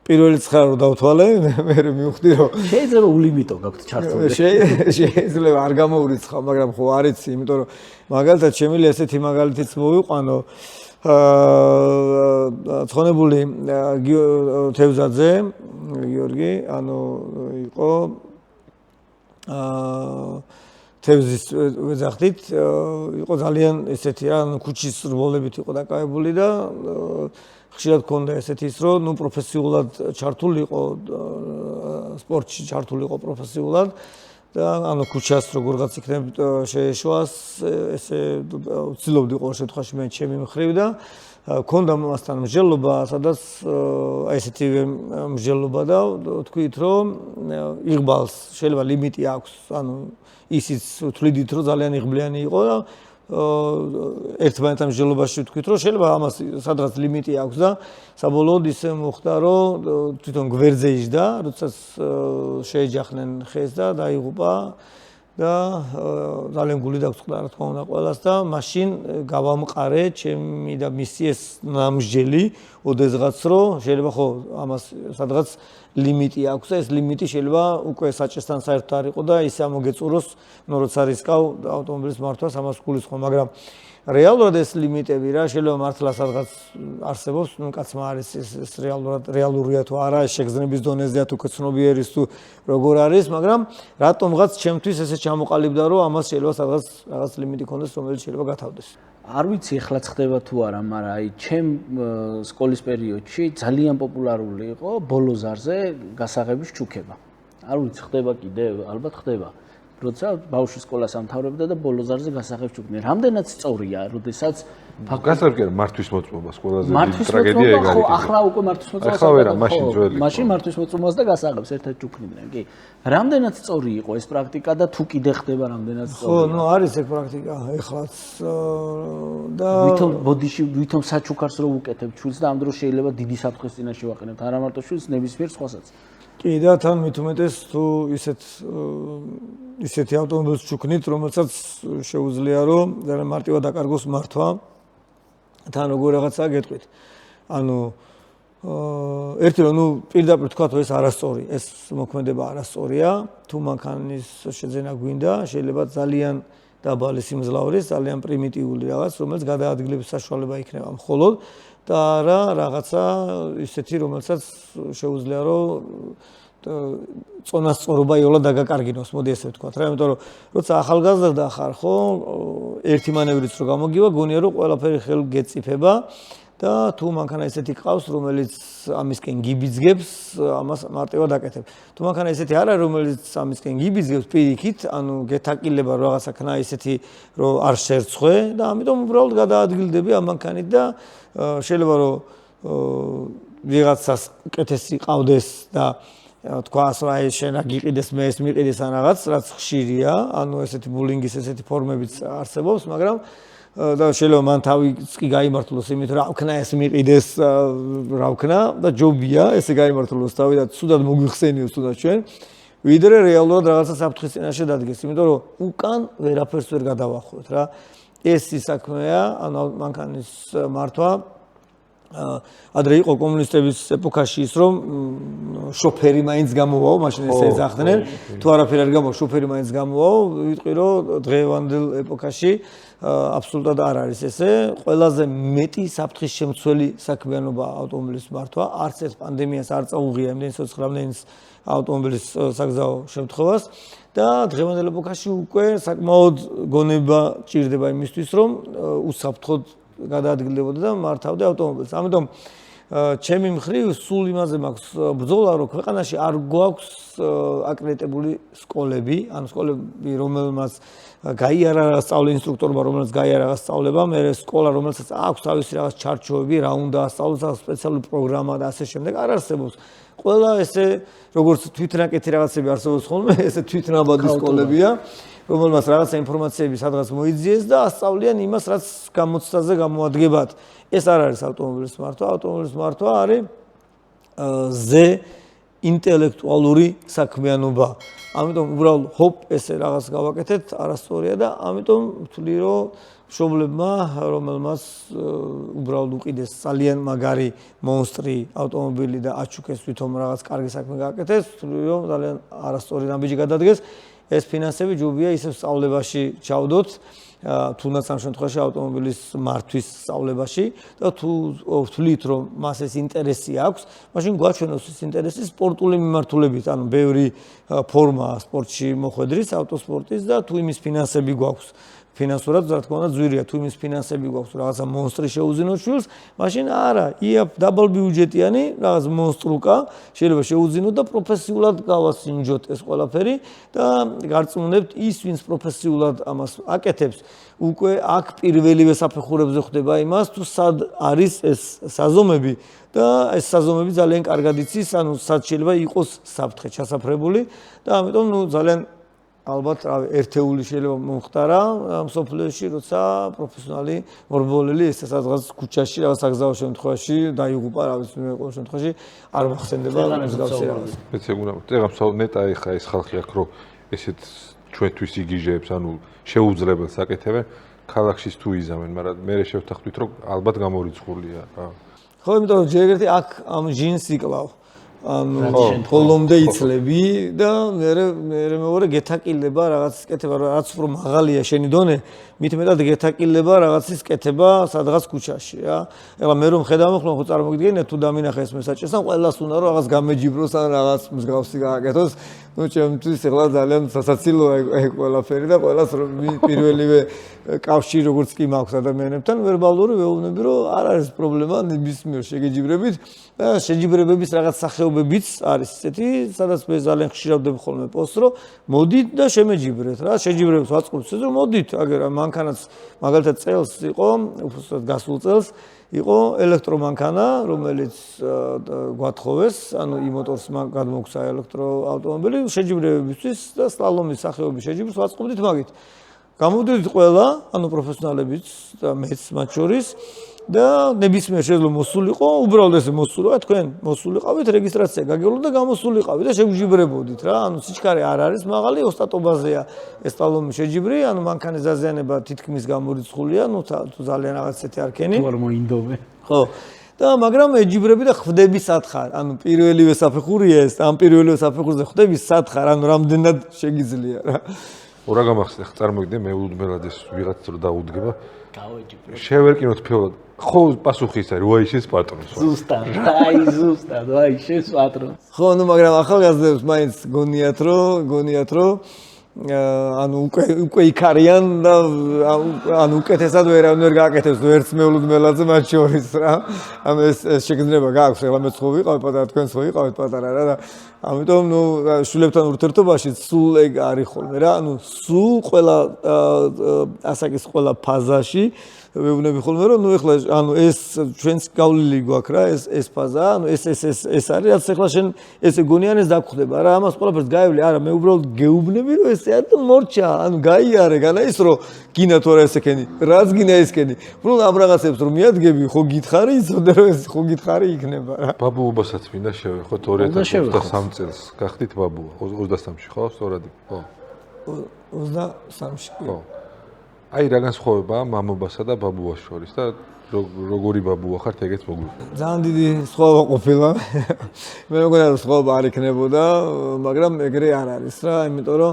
პირველი ცხარა რო დავთვალე, მე მივხვდი რომ შეიძლება ულიმიტო გაქვთ ჩართული. შეიძლება არ გამოურიცხავ, მაგრამ ხო არ იცი, იმიტომ რომ მაგალითად შემიძლია ესეთი მაგალითიც მოვიყვანო. ცხონებული თევზაძე, გიორგი, იყო თევზის ვეძახდით, იყო ძალიან ესეთი რა, ქუჩის რბოლებით იყო დაკავებული და ხშირად ქონდა ესეთი ის რომ პროფესიულად ჩართული იყო სპორტში ჩართული იყო პროფესიულად და ქუჩას როგორღაც იქნებ შეეშვას ესე ვცდილობდი ყოველ შემთხვევაში მე ჩემი მხრივ და ქონდა მასთან მსჯელობა სადაც ესეთი მსჯელობა და თქვით რომ იღბალს შეიძლება ლიმიტი აქვს ისიც თვლიდით რომ ძალიან იღბლიანი იყო და ერთმანეთთან მსჯელობაში ვთქვით რომ შეიძლება ამას სადღაც ლიმიტი აქვს და საბოლოოდ ისე მოხდა რომ თვითონ გვერდზე იჯდა როდესაც შეეჯახნენ ხეს და დაიღუპა და ძალიან გული დაგვწყდა რა თქმა უნდა ყველას და მაშინ გავამყარე ჩემი და მისი ეს ნამსჯელი ოდესღაც რომ შეიძლება ხო ამას სადღაც ლიმიტი აქვს და ეს ლიმიტი შეიძლება უკვე საჭესთან საერთოდ არ იყო და ისე ამოგეწუროს როცა რისკავ ავტომობილის მართვას ამას გულისხმობ მაგრამ რეალურად ეს ლიმიტები რა შეიძლება მართლა სადღაც არსებობს კაცმა არის ეს რეალურია თუ არა შეგრძნების დონეზეა თუ კცნობიერის თუ როგორ არის მაგრამ რატომღაც ჩემთვის ესე ჩამოყალიბდა რომ ამას შეიძლება სადღაც რაღაც ლიმიტი ქონდეს რომელიც შეიძლება გათავდეს არ ვიცი ეხლაც ხდება თუ არა მაგრამ აი ჩემ სკოლის პერიოდში ძალიან პოპულარული იყო ბოლო ზარზე გასაღების ჩუქება არ ვიცი ხდება კიდე ალბათ ხდება როცა ბავშვი სკოლას ამთავრებდა და ბოლო ზარზე გასაღებს ჩუქდნენ. რამდენად სწორია, როდესაც გასაგებია მართვის მოწმობას ყველაზე დიდი ტრაგედია ეგ არის. ახლა უკვე მართვის მოწმობას. ახლა ვერა, მაშინ ძველი. მაშინ მართვის მოწმობას და გასაღებს ერთად ჩუქნიდნენ, კი. რამდენად სწორი იყო ეს პრაქტიკა და თუ კიდე ხდება რამდენად სწორია? ხო, არის ეს პრაქტიკა ეხლაც და ვითომ საჩუქარს რო უკეთებ ჩვილს და ამ დროს შეიძლება დიდი საფრთხის წინაშე ვაყენებთ, არა მარტო ჩვილს, ნებისმიერ სხვასაც. კი და თან მით უმეტეს თუ ისეთი ავტომობილს ჩუქნით, რომელსაც შეუძლია რომ ძალიან მარტივად დაკარგოს მართვა. თან როგორ რაღაცა გეტყვით. ერთი რომ პირდაპირ თქვა ეს არასწორი, ეს მოქმედება არასწორია, თუ მანქანის შეძენა გვინდა, შეიძლება ძალიან დაბალი სიმძლავრის, ძალიან პრიმიტიული რაღაც, რომელიც გადაადგილების საშუალება იქნება მხოლოდ და რა რაღაცა ისეთი რომელსაც შეუძლია რომ წონასწორობა იოლა დაგაკარგინოს, მოდი ესე ვთქვათ რა, იმიტომ რომ როცა ახალგაზრდა ხარ, ხო, ერთი მანევრიც რო გამოგივა, გონია რომ ყველაფერი ხელ გეწიფება და თუ მანქანა ესეთი ყავს, რომელიც ამისკენ გიბიძგებს, ამას მარტივად აკეთებ. თუ მანქანა ესეთი არ არის, რომელიც ამისკენ გიბიძგებს პირიქით, ანუ გეთაკილება რაღაცა ქნა ესეთი, რომ არ შერცხვე და ამიტომ უბრალოდ გადაადგილდები ამ მანქანით და შეიძლება რომ ვიღაცას უკეთესი ყავდეს და თქვას რა ეს შენ აგიყიდეს მე ეს მიყიდეს ან რაღაც რაც ხშირია, ანუ ესეთი ბულინგის ესეთი ფორმებიც არსებობს, მაგრამ და შეიძლება მან თავიც კი გაიმართლოს იმით რა ვქნა ეს მიყიდეს რა ვქნა და ჯობია ესე გაიმართლოს თავი და ცუდად მოგვიხსენიოს თუნდაც ჩვენ ვიდრე რეალურად რაღაცა საფრთხის წინაშე დადგეს, იმიტომ რომ უკან ვერაფერს ვერ გადავახვევთ რა. ეს ის საქმეა, ანუ მანქანის მართვა ადრე იყო კომუნისტების ეპოქაში ის რომ შოფერი მაინც გამოვაო, მაშინ ესე ეძახდნენ, თუ არაფერი არ გამოვაო, შოფერი მაინც გამოვაო, ვიტყვი რომ დღევანდელ ეპოქაში აბსოლუტურად არ არის ესე. ყველაზე მეტი საფრთხის შემცველი საქმიანობა ავტომობილის მართვა, არც ეს პანდემიას არ წაუღია იმდენი სოციალური ავტომობილის საგზაო შემთხვევას და დღევანდელ ეპოქაში უკვე საკმაოდ გონება ჭირდება იმისთვის, რომ უსაფრთხოდ გადაადგილდებოდა და მართავდა ავტომობილს. ამიტომ ჩემი მხრივ სულ იმაზე მაქვს ბრძოლა, რომ ქვეყანაში არ გვაქვს აკრედიტებული სკოლები, ანუ სკოლები, რომელმაც გაიარა რაღაც სწავლე ინსტრუქტორმა, რომელმაც გაიარა რაღაც სწავლება, მე სკოლა, რომელსაც აქვს თავისი რაღაც ჩარჩოები, რა უნდა ასწავლოს, სპეციალური პროგრამა და ასე შემდეგ არ არსებობს. ყველა ესე როგორც თვითნაკეთი რაღაცები არსებობს ხოლმე, ესე თვითნაბადი სკოლებია. რომელმაც რაღაცა ინფორმაციები სადღაც მოიძიეს და ასწავლიან იმას, რაც გამოცდაზე გამოადგებათ. ეს არ არის ავტომობილის მართვა, ავტომობილის მართვა არის ზე ინტელექტუალური საქმიანობა. ამიტომ უბრალოდ ჰოპ ესე რაღაც გავაკეთეთ, არასწორია და ამიტომ ვთვლი რომ მშობლებმა, რომელმაც უბრალოდ უყიდეს ძალიან მაგარი მონსტრი ავტომობილი და აჩუქეს თვითონ რაღაც კარგი საქმე გააკეთეს, ვთვლი რომ ძალიან არასწორი ნაბიჯი გადადგეს. ეს ფინანსები ჯობია ისევ სწავლებაში ჩავდოთ, თუნდაც ამ შემთხვევაში ავტომობილის მართვის სწავლებაში და თუ ვთვლით რომ მას ეს ინტერესი აქვს, მაშინ გვაჩვენოს ეს ინტერესი სპორტული მიმართულებით, ანუ ბევრი ფორმა სპორტში მოხვედრის ავტოსპორტის და თუ იმის ფინანსები გვაქვს. ფინანსურად რა თქმა უნდა ძვირია, თუ იმის ფინანსები გვაქვს რაღაცა მონსტრი შეუძინოთ შვილს, მაშინ არა, დაბალ ბიუჯეტიანი რაღაც მონსტრუკა შეიძლება შეუძინოთ და პროფესიულად გავასინჯოთ ეს ყველაფერი და გარწმუნებთ ის ვინც პროფესიულად ამას აკეთებს, უკვე აქ პირველივე საფეხურებზე ხვდება იმას, თუ სად არის ეს საზომები და ეს საზომები ძალიან კარგად იცის, ანუ სად შეიძლება იყოს საფრთხე ჩასაფრებული და ამიტომ ძალიან ალბათ ერთეული შეიძლება მომხდარა მსოფლიოში, როცა პროფესიონალი მორბოლელი ეს სადღაც ქუჩაში, რაღაც საგზაო შემთხვევაში დაიღუპა, რა ვიცი, მე ყოველ შემთხვევაში არ მოხსენდება მსგავსი რაღაც. ნეტა ეხა ეს ხალხი აქ რომ ესეთ ჩვენთვის იგიჟებს, ანუ შეუძლებელს აკეთებენ, ქალაქშიც თუ იზამენ, მაგრამ მე შევთანხმდით რომ ალბათ გამორიცხულია რა. ხო, იმიტომ რომ ჯერ ერთი აქ ამ ჯინს იკლავ. ანუ ხოლომდე იცლები და მე მეორე გეთაკილება რაღაცის კეთება, რაც უფრო მაღალია შენი დონე, მით მეტად გეთაკილება რაღაცის კეთება სადღაც ქუჩაში რა. ეხლა მე რომ ხედავ ხო წარმოგიდგენია თუ დამინახე ეს მესაჭრესთან, ყველას უნდა რომ რაღაც გამეჯიბროს ან რაღაც მსგავსი გააკეთოს. ნუ ჩემთვის ეხლა ძალიან სასაცილოა ეგ ყველაფერი და ყველას რომ პირველივე კავშირი როგორც კი მაქვს ადამიანებთან, ვერბალური ვეუბნები რომ არ არის პრობლემა ნებისმიერ შეგეჯიბრებით და შეჯიბრებების რაღაც სახეობებიც არის ესეთი, სადაც მე ძალიან ხშირად ვდებ ხოლმე პოსტს, რომ მოდით და შემეჯიბრეთ რა, შეჯიბრებს ვაწყობთ ეს რომ მოდით, აგერ მანქანაც მაგალითად წელს იყო, უბრალოდ გასულ წელს იყო ელექტრომანქანა, რომელიც გვათხოვეს, ანუ იმოტორს გადმოგცა ელექტროავტომობილი შეჯიბრებებისთვის და სლალომის სახეობის შეჯიბრს ვაწყობდით მაგით. გამოვდით ყველა, ანუ პროფესიონალებიც და მეც მათ შორის და ნებისმიერ შეძლო მოსულიყო, უბრალოდ ესე მოსულა, თქვენ მოსულიყავით, რეგისტრაცია გაგეულო და გამოსულიყავით და შეგჯიბრებოდით რა, ანუ სიჩქარე არ არის მაღალი, ოსტატობაზეა ეს სლალომი შეჯიბრი, ანუ მანქანის დაზიანება თითქმის გამორიცხულია, ну თუ ძალიან რაღაც ესეთი არქენი. თუ არ მოინდომე. ხო. და მაგრამ ეჯიბრები და ხვდები სათხარ, ანუ პირველივე საფეხურია ეს, ამ პირველივე საფეხურზე ხვდები სათხარ, ანუ რამდენად შეგიძლია რა. ორა გამახსენე, წარმოგიდგენ მე უდმელად ეს ვიღაც რო დაუდგება. გავეჯიბრე. შევერკინოთ ფეულად. ხო, პასუხი ის არის, ვაი შენს პატრონს. ზუსტად, ვაი შენს პატრონს. ხო, ну მაგრამ ახალგაზრდებს მაინც გონიათ რომ ანუ უკვე იქ არიან და ანუ უკეთესად ვერ გააკეთებს ვერც მეულუდმელაძე მათ შორის რა. ანუ ეს შეგრძნება გააქვს, ეხლა მეც ხო ვიყავ პატარა, თქვენც ხო იყავით პატარა რა და ამიტომ ნუ შვილებთან ურთიერთობაში სულ ეგ არის ხოლმე რა. ანუ სულ ყველა ასაკის ყველა ფაზაში ვეუბნები ხოლმე რომ ნუ ეხლა ანუ ეს ჩვენს გავლილი გვაქვს რა ეს ფაზა ანუ ეს არის რაც ეხლა შენ ესე გონიანეს დაგხვდება რა ამას ყველაფერს გაივლი არა მე უბრალოდ გეუბნები რომ ესე არ მორჩა ანუ გაიარე განა ის რომ გინა თუ არა ესეკენი რაც გინა ესკენი უბრალოდ ამ რაღაცებს რომ მიადგები ხო გითხარი იცოდე რომ ეს ხო გითხარი იქნება რა ბაბუობასაც მინდა შევეხოთ 2023 წელს გახდით ბაბუა 23-ში ხო სწორად ხო 23-ში ხო აი რა განსხვავებაა მამობასა და ბაბუას შორის და როგორი ბაბუა ხართ ეგეც მოგვიყვება. ძალიან დიდი სხვაობა ყოფილა. მე მგონია რომ სხვაობა არ იქნებოდა, მაგრამ ეგრე არ არის რა, იმიტომ რომ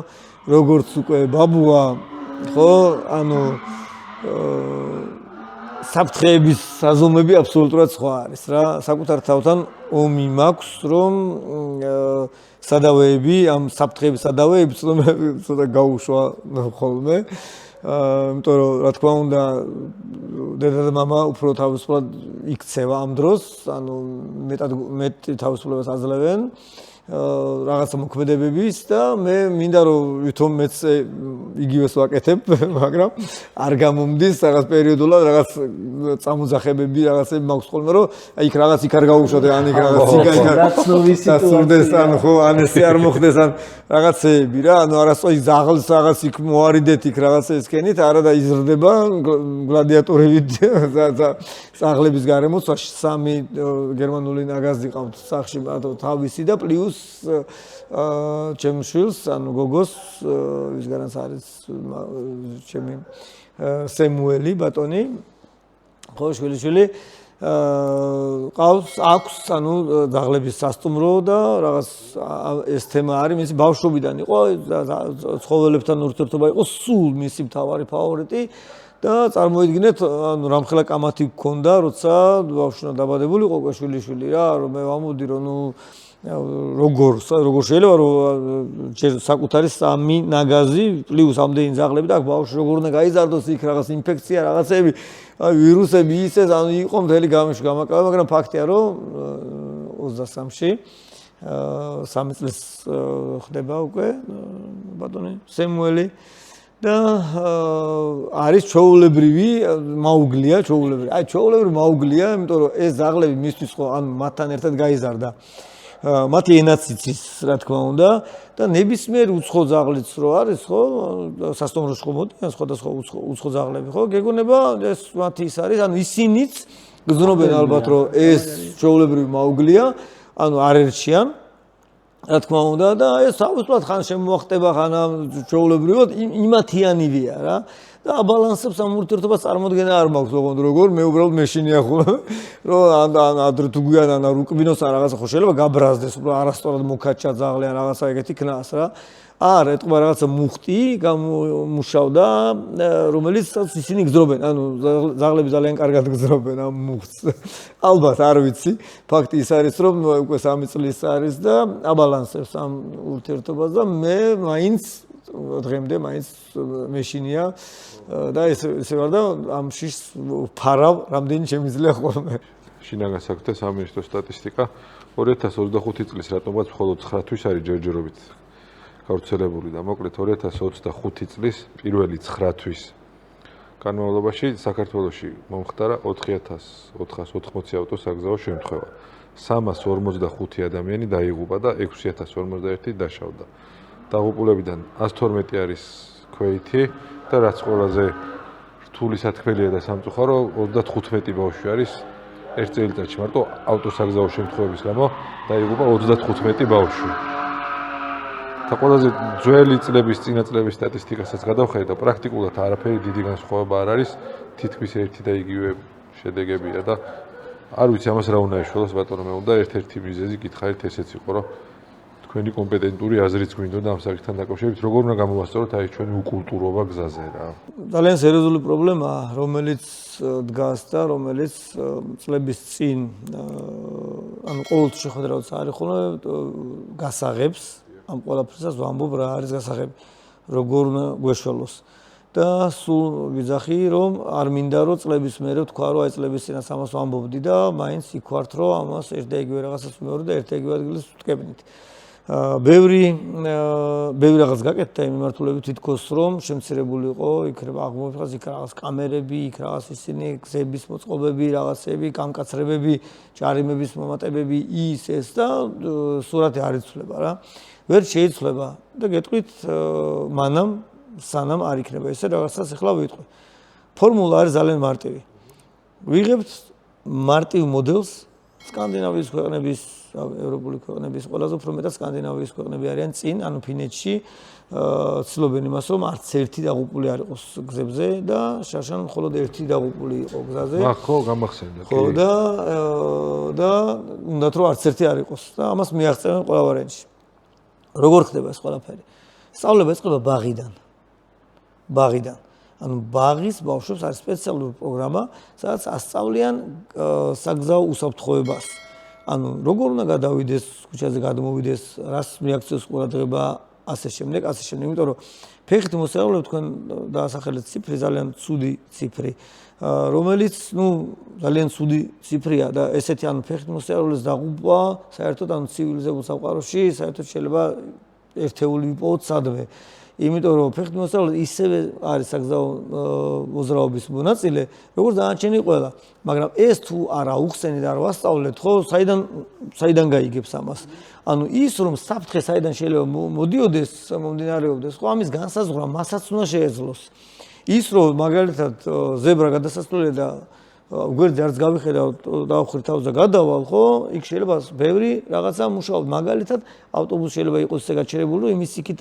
როგორც უკვე ბაბუა, ხო, ანუ საფრთხეების საზომები აბსოლუტურად სხვა არის რა. საკუთარ თავთან ომი მაქვს, რომ სადავეები, ამ საფრთხეების სადავეები ცოტა გაუშვა ხოლმე. იმიტომ რომ რა თქმა უნდა დედა და მამა უფრო თავისუფლად იქცევა ამ დროს, ანუ მეტ თავისუფლებას აძლევენ რაღაცა მოქმედებების და მე მინდა რომ ვითომ მეც იგივეს ვაკეთებ, მაგრამ არ გამომდის რაღაც პერიოდულად რაღაც წამოძახებები რაღაცები მაქვს ხოლმე რომ აი იქ რაღაც იქ არ გაუშვათ ან იქ რაღაც სიტუაცია ან ხო ან ესე არ მოხდეს ან რაღაცეები რა ანუ არასწორი ზაღლს რაღაც იქ მოარიდეთ იქ რაღაცა ესკენით არა და იზრდება გლადიატორებით ზაღლების გარემოს 3 გერმანული ნაგაზი ყავთ სახში თავისი და პლუს ჩემს შვილს ანუ გოგოს ვისგანაც არის ჩემი სემუელი ბატონი ხო შვილი ყავს აქვს ანუ ზაღლების სასტუმრო და რაღაც ეს თემა არის მისი ბავშვობიდან იყო ცხოველებთან ურთიერთობა იყო სულ მისი მთავარი ფავორიტი და წარმოიდგინეთ ანუ რამხელა კამათი გქონდა როცა ბავშვნა დაბადებული იყო უკვე შვილი რა რომ მე ვამოდი რომ ნუ როგორ შეიძლება რომ ჯერ საკუთარი 3 ნაგაზი პლუს ამდენი ზაღლები და ბავშვი როგორ უნდა გაიზარდოს იქ რაღაც ინფექცია რაღაცები აი ვირუსები ისე ანუ იყო მთელი გამიშვი გამაკავა მაგრამ ფაქტია რომ 23-ში 3 წელს ხდება უკვე ბატონი სემუელი და არის ჩოულებრივი მაუგლია აი ჩოულებრივი მაუგლია იმიტომ რომ ეს ზაღლები მისთვის ხო ან მათთან ერთად გაიზარდა მათი ენაც იცის რა თქმა უნდა და ნებისმიერ უცხო ზაღლიც რო არის ხო სასტუმროში ხო მოდიან სხვადასხვა უცხო ზაღლები ხო გეგონება ეს მათი ის არის ანუ ისინიც გზნობენ ალბათ რომ ეს ჩოულებრივი მაუგლია ანუ არ ერჩიან რა თქმა უნდა და ეს თავისუფლად ხან შემოახტება ხან ჩოულებრივად იმათიანივია რა და აბალანსებს ამ ურთიერთობას წარმოქმნა არ მაქვს ოღონდ როგორ მე უბრალოდ მეშინია ხო რომ ან თუ გვიან ან რუკბინოს ან რაღაცა ხო შეიძლება გაბრაზდეს უბრალოდ არასწორად მოკაჩა ზაღლი ან რაღაცა ეგეთი ქნას რა არ ეთყობა რაღაცა მუხტი გამომუშავდა რომელიც ისინი გძრობენ ანუ ზაღლები ძალიან კარგად გძრობენ ამ მუხტს ალბათ არ ვიცი ფაქტი ის არის რომ უკვე 3 წლის არის და აბალანსებს ამ ურთიერთობას და მე მაინც დღემდე მაინც მეშინია და ესე ვარ და ამ შიშს ფარავ რამდენი შემიძლია ხოლმე შინაგან საქმეთა სამინისტროს სტატისტიკა 2025 წლის რატომაც მხოლოდ 9 თვის არის ჯერჯერობით გავრცელებული და მოკლედ 2025 წლის პირველი 9 თვის განმავლობაში საქართველოში მომხდარა 4480 ავტოსაგზაო შემთხვევა 345 ადამიანი დაიღუპა და 6051 დაშავდა დაღუპულებიდან 112 არის ქვეითი და რაც ყველაზე რთული სათქმელია და სამწუხარო 35 ბავშვი არის ერთ წელიწადში მარტო ავტოსაგზაო შემთხვევების გამო დაიღუპა 35 ბავშვი. და ყველაზე ძველი წლების წინა წლების სტატისტიკასაც გადავხედე და პრაქტიკულად არაფერი დიდი განსხვავება არ არის თითქმის ერთი და იგივე შედეგებია და არ ვიცი ამას რა უნდა ეშველოს ბატონო მე უნდა ერთ-ერთი მიზეზი გითხარით ესეც იყო რომ თქვენი კომპეტენტური აზრიც გვინდოდა ამ საკითხთან დაკავშირებით როგორ უნდა გამოვასწოროთ აი ჩვენი უკულტურობა გზაზე რა ძალიან სერიოზული პრობლემაა რომელიც დგას და რომელიც წლების წინ ანუ ყოველთვის შეხვედრაც არის ხოლმე გასაღებს ამ ყველაფერსაც ვამბობ რა არის გასაღები როგორ უნდა გვეშველოს. და სულ ვიძახი რომ არ მინდა რომ წლების მერე თქვა რომ აი წლების წინას ამას ვამბობდი და მაინც იქვართ რომ ამას ერთ და იგივე რაღაცას მეორე და ერთ და იგივე ადგილას ვტკებდით. ბევრი რაღაც გაკეთდა იმ მიმართულებით თითქოს რომ შემცირებული იყო იქ აღმოფხაზ იქ რაღაც კამერები, იქ რაღაც ისინი გზების მოწყობები, რაღაცები, გამკაცრებები, ჯარიმების მომატებები ის ეს და სურათი არ იცვლება რა. ვერ შეიცვლება და გეტყვით მანამ სანამ არ იქნება ესე რაღაცას ახლა ვიტყვი. ფორმულა არის ძალიან მარტივი. ვიღებთ მარტივ მოდელს სკანდინავიის ქვეყნების, ევროპული ქვეყნების, ყველაზე უფრო მეტად სკანდინავიის ქვეყნები არიან წინ, ანუ ფინეთში ცდილობენ იმას, რომ არც ერთი დაღუპული არ იყოს გზებზე და შარშან მხოლოდ ერთი დაღუპული იყო გზაზე. ხო, გამახსენდა. ხო და უნდათ რომ არც ერთი არ იყოს და ამას მიაღწევენ ყველა ვარიანტში. როგორ ხდება ეს ყველაფერი? სწავლება იწყება ბაღიდან. ანუ ბაღის ბავშვებს არის სპეციალური პროგრამა, სადაც ასწავლიან საგზაო უსაფრთხოებას. ანუ როგორ უნდა გადავიდეს, ქუჩაზე გადმოვიდეს, რას რეაქციას ყურადღება, ასე შემდეგ, იმიტომ რომ ფეხით მოსიარულე თქვენ დაასახელეთ ციფრი, ძალიან ცუდი ციფრი, რომელიც, ძალიან ცუდი ციფრია და ესეთი ანუ ფეხით მოსიარულეს დაღუპვა, საერთოდ ანუ ცივილიზებულ სამყაროში, საერთოდ შეიძლება ერთეული ვიპოვოთ სადმე. იმიტომ რომ ფეხით მოსიარულე ისევე არის საგზაო მოძრაობის მონაწილე, როგორც დანარჩენი ყველა. მაგრამ ეს თუ არ აუხსენით, არ ვასწავლეთ, ხო, საიდან გაიგებს ამას? ანუ ის რომ საფრთხე საიდან შეიძლება მომდინარეობდეს, ხო, ამის განსაზღვრა მასაც უნდა შეეძლოს. ის რომ მაგალითად ზებრა გადასასვლელია და გვერდზე არც გავიხედავ, დავხვრით თავს და გადავალ, ხო? იქ შეიძლება ბევრი რაღაცა მუშაობ. მაგალითად, ავტობუსი შეიძლება იყოს ისე გაჩერებული, რომ იმის იქით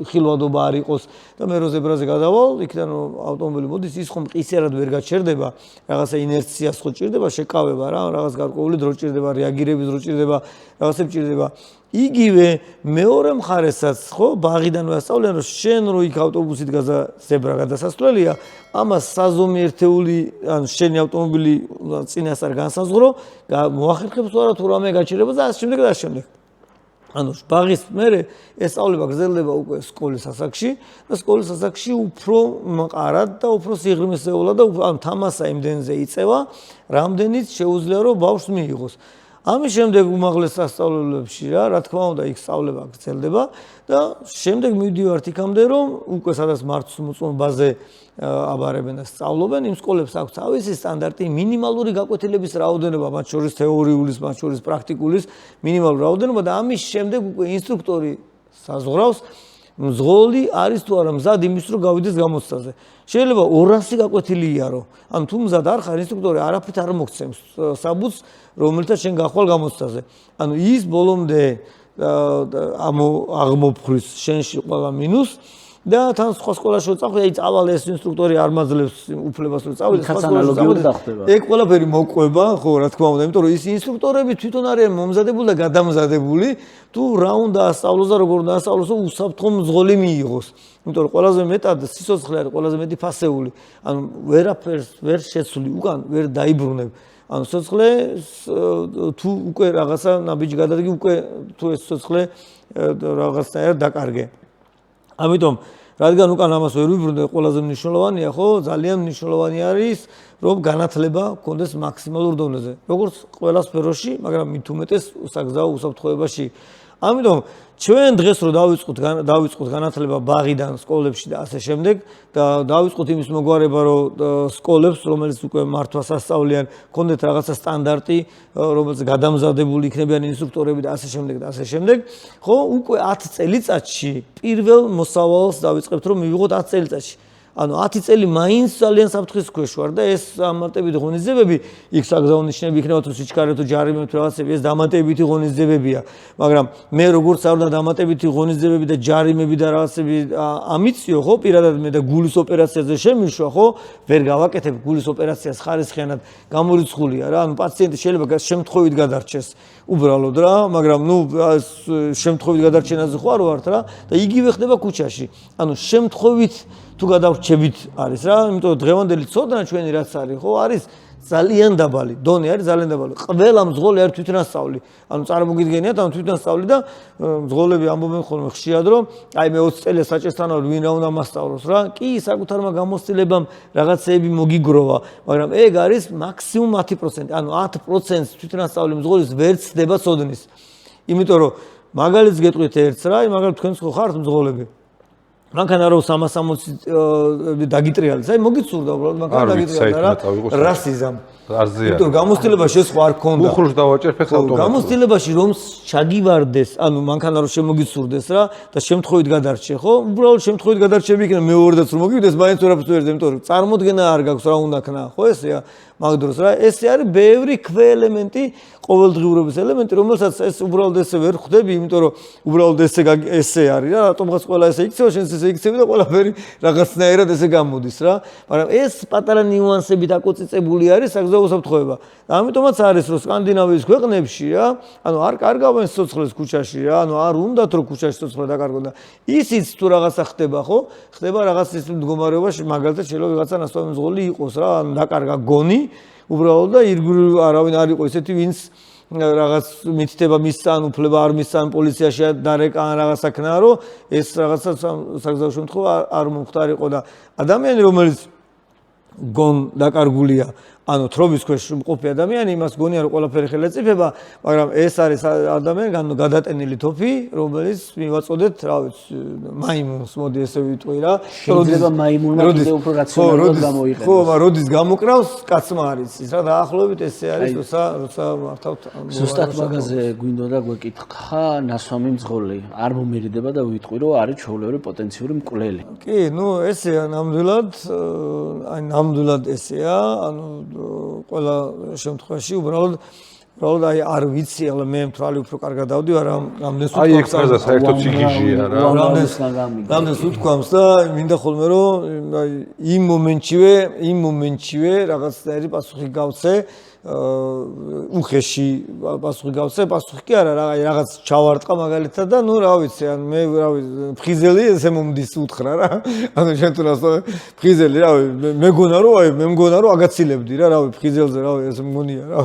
ხილვადობა არ იყოს და მე რო ზებრაზე გადავალ, იქიდან რომ ავტომობილი მოდის, ის ხომ მყისიერად ვერ გაჩერდება, რაღაცა ინერციას ხო ჭირდება, შეკავება რა, რაღაც გარკვეული დრო ჭირდება, რეაგირების დრო ჭირდება, რაღაცები ჭირდება. იგივე მეორე მხარესაც ხო ბაღიდან ვასწავლენ რომ შენ რო იქ ავტობუსით ზებრა გადასასვლელია ამას საზომი ერთეული ან შენი ავტომობილი წინასწარ განსაზღვრო მოახერხებს თუ არა თუ რამე გაჩერება და ასე შემდეგ და ასე შემდეგ. ანუ ბაღის მერე ეს სწავლება გრძელდება უკვე სკოლის ასაკში და სკოლის ასაკში უფრო მყარად და უფრო სიღრმისეულად და ანუ თამასა იმდენზე იწევა რამდენიც შეუძლია რომ ბავშვს მიიღოს. ამის შემდეგ უმაღლეს სასწავლებლებში რა თქმა უნდა იქ სწავლება გრძელდება და შემდეგ მივდივართ იქამდე რომ უკვე სადაც მართლმოწმობაზე აბარებენ და სწავლობენ იმ სკოლებს აქვს თავისი სტანდარტი მინიმალური გაკვეთილების რაოდენობა მათ შორის თეორიulis მათ შორის პრაქტიკulis მინიმალური რაოდენობა და ამის შემდეგ უკვე ინსტრუქტორი საზღვრავს მძღოლი არის თუ არა მზად იმის რომ გავიდეს გამოცდაზე. შეიძლება 200 გაკვეთილი იარო. ან თუ მზად არ ხარ ინსტრუქტორი არაფრით არ მოგცემს საბუთს რომელთა შენ გახვალ გამოცდაზე. ანუ ის ბოლომდე აღმოფხვის შენში ყველა მინუს და თან სხვა სკოლაში წავხდი, აი წავალ ეს ინსტრუქტორი არ მაძლევს უფლებას რომ წავიდე სხვა სკოლაში წავიდე. ეგ ყველაფერი მოყვება, ხო, რა თქმა უნდა, იმიტომ რომ ის ინსტრუქტორები თვითონ არიან მომზადებული და გადამზადებული, თუ რა უნდა ასწავლოს და როგორ უნდა ასწავლოს, რომ უსაფრთხო მძღოლი მიიღოს. იმიტომ რომ ყველაზე მეტად სიცოცხლე არის ყველაზე მეტი ფასეული. ანუ ვერაფერს ვერ შეცვლი უკან, ვერ დაიბრუნებ. ანუ სიცოცხლე თუ უკვე რაღაცა ნაბიჯი გადადგი, უკვე თუ ეს სიცოცხლე რაღაცნაირად დაკარგე. ამიტომ რადგან უკან ამას ვერ ვიბრუნდე, ყველაზე მნიშვნელოვანია, ხო, ძალიან მნიშვნელოვანი არის, რომ განათლება გქონდეს მაქსიმალურ დონეზე. როგორც ყველა სფეროში, მაგრამ მით უმეტეს საგზაო უსაფრთხოებაში. ამიტომ ჩვენ დღეს რო დავიწყოთ განათლება ბაღიდან სკოლებში და ასე შემდეგ და დავიწყოთ იმის მოგვარება რომ სკოლებს რომელიც უკვე მართვას ასწავლიან გქონდეთ რაღაცა სტანდარტი რომელიც გადამზადებული იქნებიან ინსტრუქტორები და ასე შემდეგ ხო უკვე 10 წელიწადში პირველ მოსავალს დავიწყებთ რომ მივიღოთ 10 წელიწადში ანუ 10 წელი მაინც ძალიან საფრთხის ქვეშ ვარ და ეს დამატებითი ღონისძიებები იქ საგზაო ნიშნები იქნება თუ სიჩქარე თუ ჯარიმები თუ რაღაცები ეს დამატებითი ღონისძიებებია მაგრამ მე როგორც არ უნდა დამატებითი ღონისძიებები და ჯარიმები და რაღაცები ამიციო ხო პირადად მე და გულის ოპერაციაზე შემიშვა ხო ვერ გავაკეთებ გულის ოპერაციას ხარისხიანად გამორიცხულია რა ანუ პაციენტი შეიძლება შემთხვევით გადარჩეს უბრალოდ რა მაგრამ ნუ შემთხვევით გადარჩენაზე ხო არ ვართ რა და იგივე ხდება ქუჩაში ანუ შემთხვევით თუ გადავრჩებით არის რა, იმიტომ დღევანდელი ცოდნა ჩვენი რაც არის, ხო, არის ძალიან დაბალი, დონე არის ძალიან დაბალი. ყველა მძღოლი არის თვითნასწავლი. ანუ წარმოგიდგენიათ, ანუ თვითნასწავლი და მძღოლები ამბობენ ხოლმე ხშირად, რომ აი მე 20 წელია საჭესთან ვარ, ვინ რა უნდა მასწავლოს რა. კი, საკუთარმა გამოცდილებამ რაღაცეები მოგიგროვა, მაგრამ ეგ არის მაქსიმუმ 10%. ანუ 10%-ს თვითნასწავლი მძღოლის ვერ ცდება ცოდნის. იმიტომ რომ მაგალითს გეტყვით ერთს რა, მაგალითად თქვენც ხო ხართ მძღოლები. მანქანა რო 360 დაგიტრიალეს, აი მოგიცურდა უბრალოდ მანქანა დაგიტრიალა რა, რასიზამ. იმიტომ გამოცდილებაში ეს ხო არ ქონდა. უხლუს დავაჭერ ფეხს ავტომატურად. გამოცდილებაში რომ ჩაგივარდეს, ანუ მანქანა რო შემოგიცურდეს რა და შემთხვევით გადარჩე, ხო? უბრალოდ შემთხვევით გადარჩები იქნება მეორედაც რომ მოგივიდეს, მაინც ვერაფერს ვერ ზე, იმიტომ რომ წარმოდგენა არ გაქვს რა უნდა ქნა, ხო ესეა? მაგ დროს რა, ესე არის ბევრი ქვე ელემენტი, ყოველდღიურობის ელემენტი, რომელსაც ეს უბრალოდ ესე ვერ ხვდები, იმიტომ რომ უბრალოდ ესე არის რა, რატომღაც ყველა ესე იქცევა, შენც ესე იქცევი და ყველაფერი რაღაცნაირად ესე გამოდის რა. მაგრამ ეს პატარა ნიუანსები დაკოწიწებული არის საგზაო უსაფრთხოება. და ამიტომაც არის რომ სკანდინავიის ქვეყნებში რა, ანუ არ კარგავენ სიცოცხლეს ქუჩაში რა, ანუ არ უნდათ რომ ქუჩაში სიცოცხლე დაკარგონ და ისიც თუ რაღაცა ხდება, ხო? ხდება რაღაც ის მდგომარეობაში, მაგალითად შეიძლება ვიღაცა ნასწავლი მძღოლი იყოს რა, ანუ დაკარგა გონი უბრალოდ და ირგვლივ არავინ არ იყო ესეთი ვინც რაღაც მითითება მისცა ან უფლება არ მისცა ან პოლიციაში დარეკა ან რაღაცა ქნა რომ ეს რაღაცა საგზაო შემთხვევა არ მომხდარიყო და ადამიანი რომელიც გონ დაკარგულია ანუ თრობის ქვეშ მყოფი ადამიანი იმას გონია რომ ყველაფერი ხელა წიფება მაგრამ ეს არის ადამიანი გადატენილი თოფი რომელიც მივაწოდეთ რა ვიცი მაიმუნს მოდი ესე ვიტყვი რა შეიძლება მაიმუნმა კიდევ უფრო რაციონალურად გამოიყენოს ხო მაგრამ როდის გამოკრავს კაცმა არის ის რა დაახლოებით ესე არის როცა მართავთ ზუსტად მაგაზე გვინდოდა გვეკითხა ნასვამი მძღოლი არ მომერიდება და ვიტყვი რომ არის ჩვეულებრივი პოტენციური მკვლელი კი ნუ ესეა ნამდვილად აი ნამდვილად ესეა ანუ ყველა შემთხვევაში უბრალოდ აი არ ვიცი ახლა მე მთვალი უფრო კარგად დავდივარ რამდენს აი ეგ ფრაზა საერთოდ ციგიჟია რა რამდენს უთქვამს და მინდა ხოლმე რომ აი იმ მომენტშივე რაღაცნაირი პასუხი გავცე უხეში პასუხი გავცე პასუხი კი არა რაღაც ჩავარტყა მაგალითად და ნუ რა ვიცი ან მე რა ვიცი ფხიზელი ესე მომდის უთხრა რა ანუ შენ თუ რას ფხიზელი რა მე მგონა რომ აგაცილებდი რა ვიცი ფხიზელზე რა ეს მგონია რა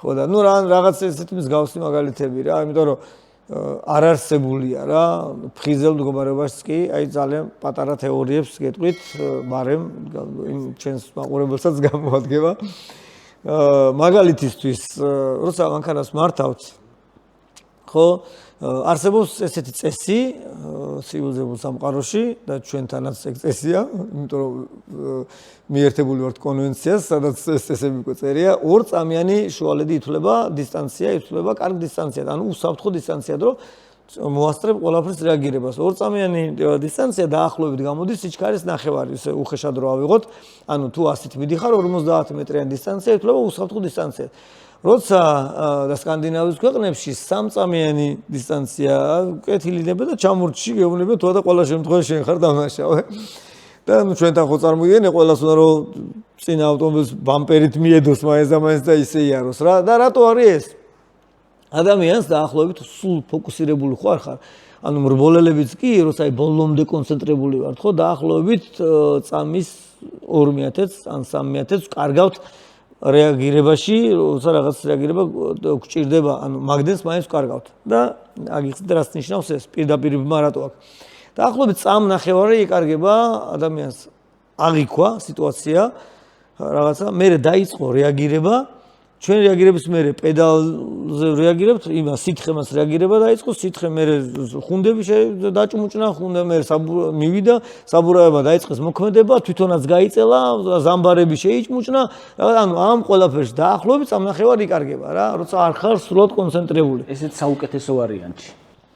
ხო და ნუ რაღაც ესეთი მსგავსი მაგალითები რა იმიტომ რომ არ არსებულია რა ფხიზელ მდგომარეობაშიც კი აი ძალიან პატარა თეორიებს გეტყვით მაგრამ იმ ჩვენს მაყურებელსაც გამოადგება მაგალითისთვის როცა მანქანას მართავთ ხო არსებობს ესეთი წესი ცივილიზებულ სამყაროში და ჩვენთანაც ეგ წესია იმიტომ რომ მიერთებული ვართ კონვენციას სადაც ეს წესები წერია 2 წამიანი შუალედი ითვლება დისტანცია ითვლება კარგი დისტანცია ანუ უსაფრთხო დისტანცია რომ მოასწრებ ყველაფერს რეაგირებას 2 წამიანი დისტანცია დაახლოებით გამოდის სიჩქარის ნახევარი ისე უხეშად რო ავიღოთ ანუ თუ 100-ით მიდიხარ 50 მეტრიანი დისტანცია ითვლება უსაფრთხო დისტანცია როცა და სკანდინავიის ქვეყნებში 3 წამიანი დისტანცია კეთილინება და ჩამორჩი გეუბნება თუ და ყველა შემთხვევაში შენ ხარ დამნაშავე და ნუ ჩვენთან ხო წარმოგიდგენია ყველას უნდა რომ წინა ავტომობილს ბამპერით მიედოს მაინც და ისე იაროს რა და რატო არის ეს ადამიანს დაახლოებით სულ ფოკუსირებული ხარ ანუ მრბოლელებიც კი როცა აი ბოლომდე კონცენტრირებული ვართ ხო დაახლოებით წამის 2000 ან 3000 კარგავთ რეაგირებაში როცა რაღაც რეაგირება გჭირდება ანუ მაგდენს მაინც კარგავთ და აგიხსნით რას ნიშნავს ეს პირდაპირ მარატო აქვს დაახლოებით წამნახევარი იკარგება ადამიანს აღიქვა სიტუაცია რაღაცა მერე დაიწყო რეაგირება ჩვენ რეაგირების მერე პედალზე რეაგირებთ იმას სითხემას რეაგირება დაიწყო სითხე მერე ხუნდები დაჭმუჭნა ხუნდა მერე მივიდა საბურავება დაიწყეს მოქმედება თვითონაც გაიწელა ზამბარები შეიჭმუჭნა ანუ ამ ყველაფერს დაახლოებით წამნახევარი იკარგება რა როცა არ ხარ სრულად კონცენტრირებული ესეც საუკეთესო ვარიანტი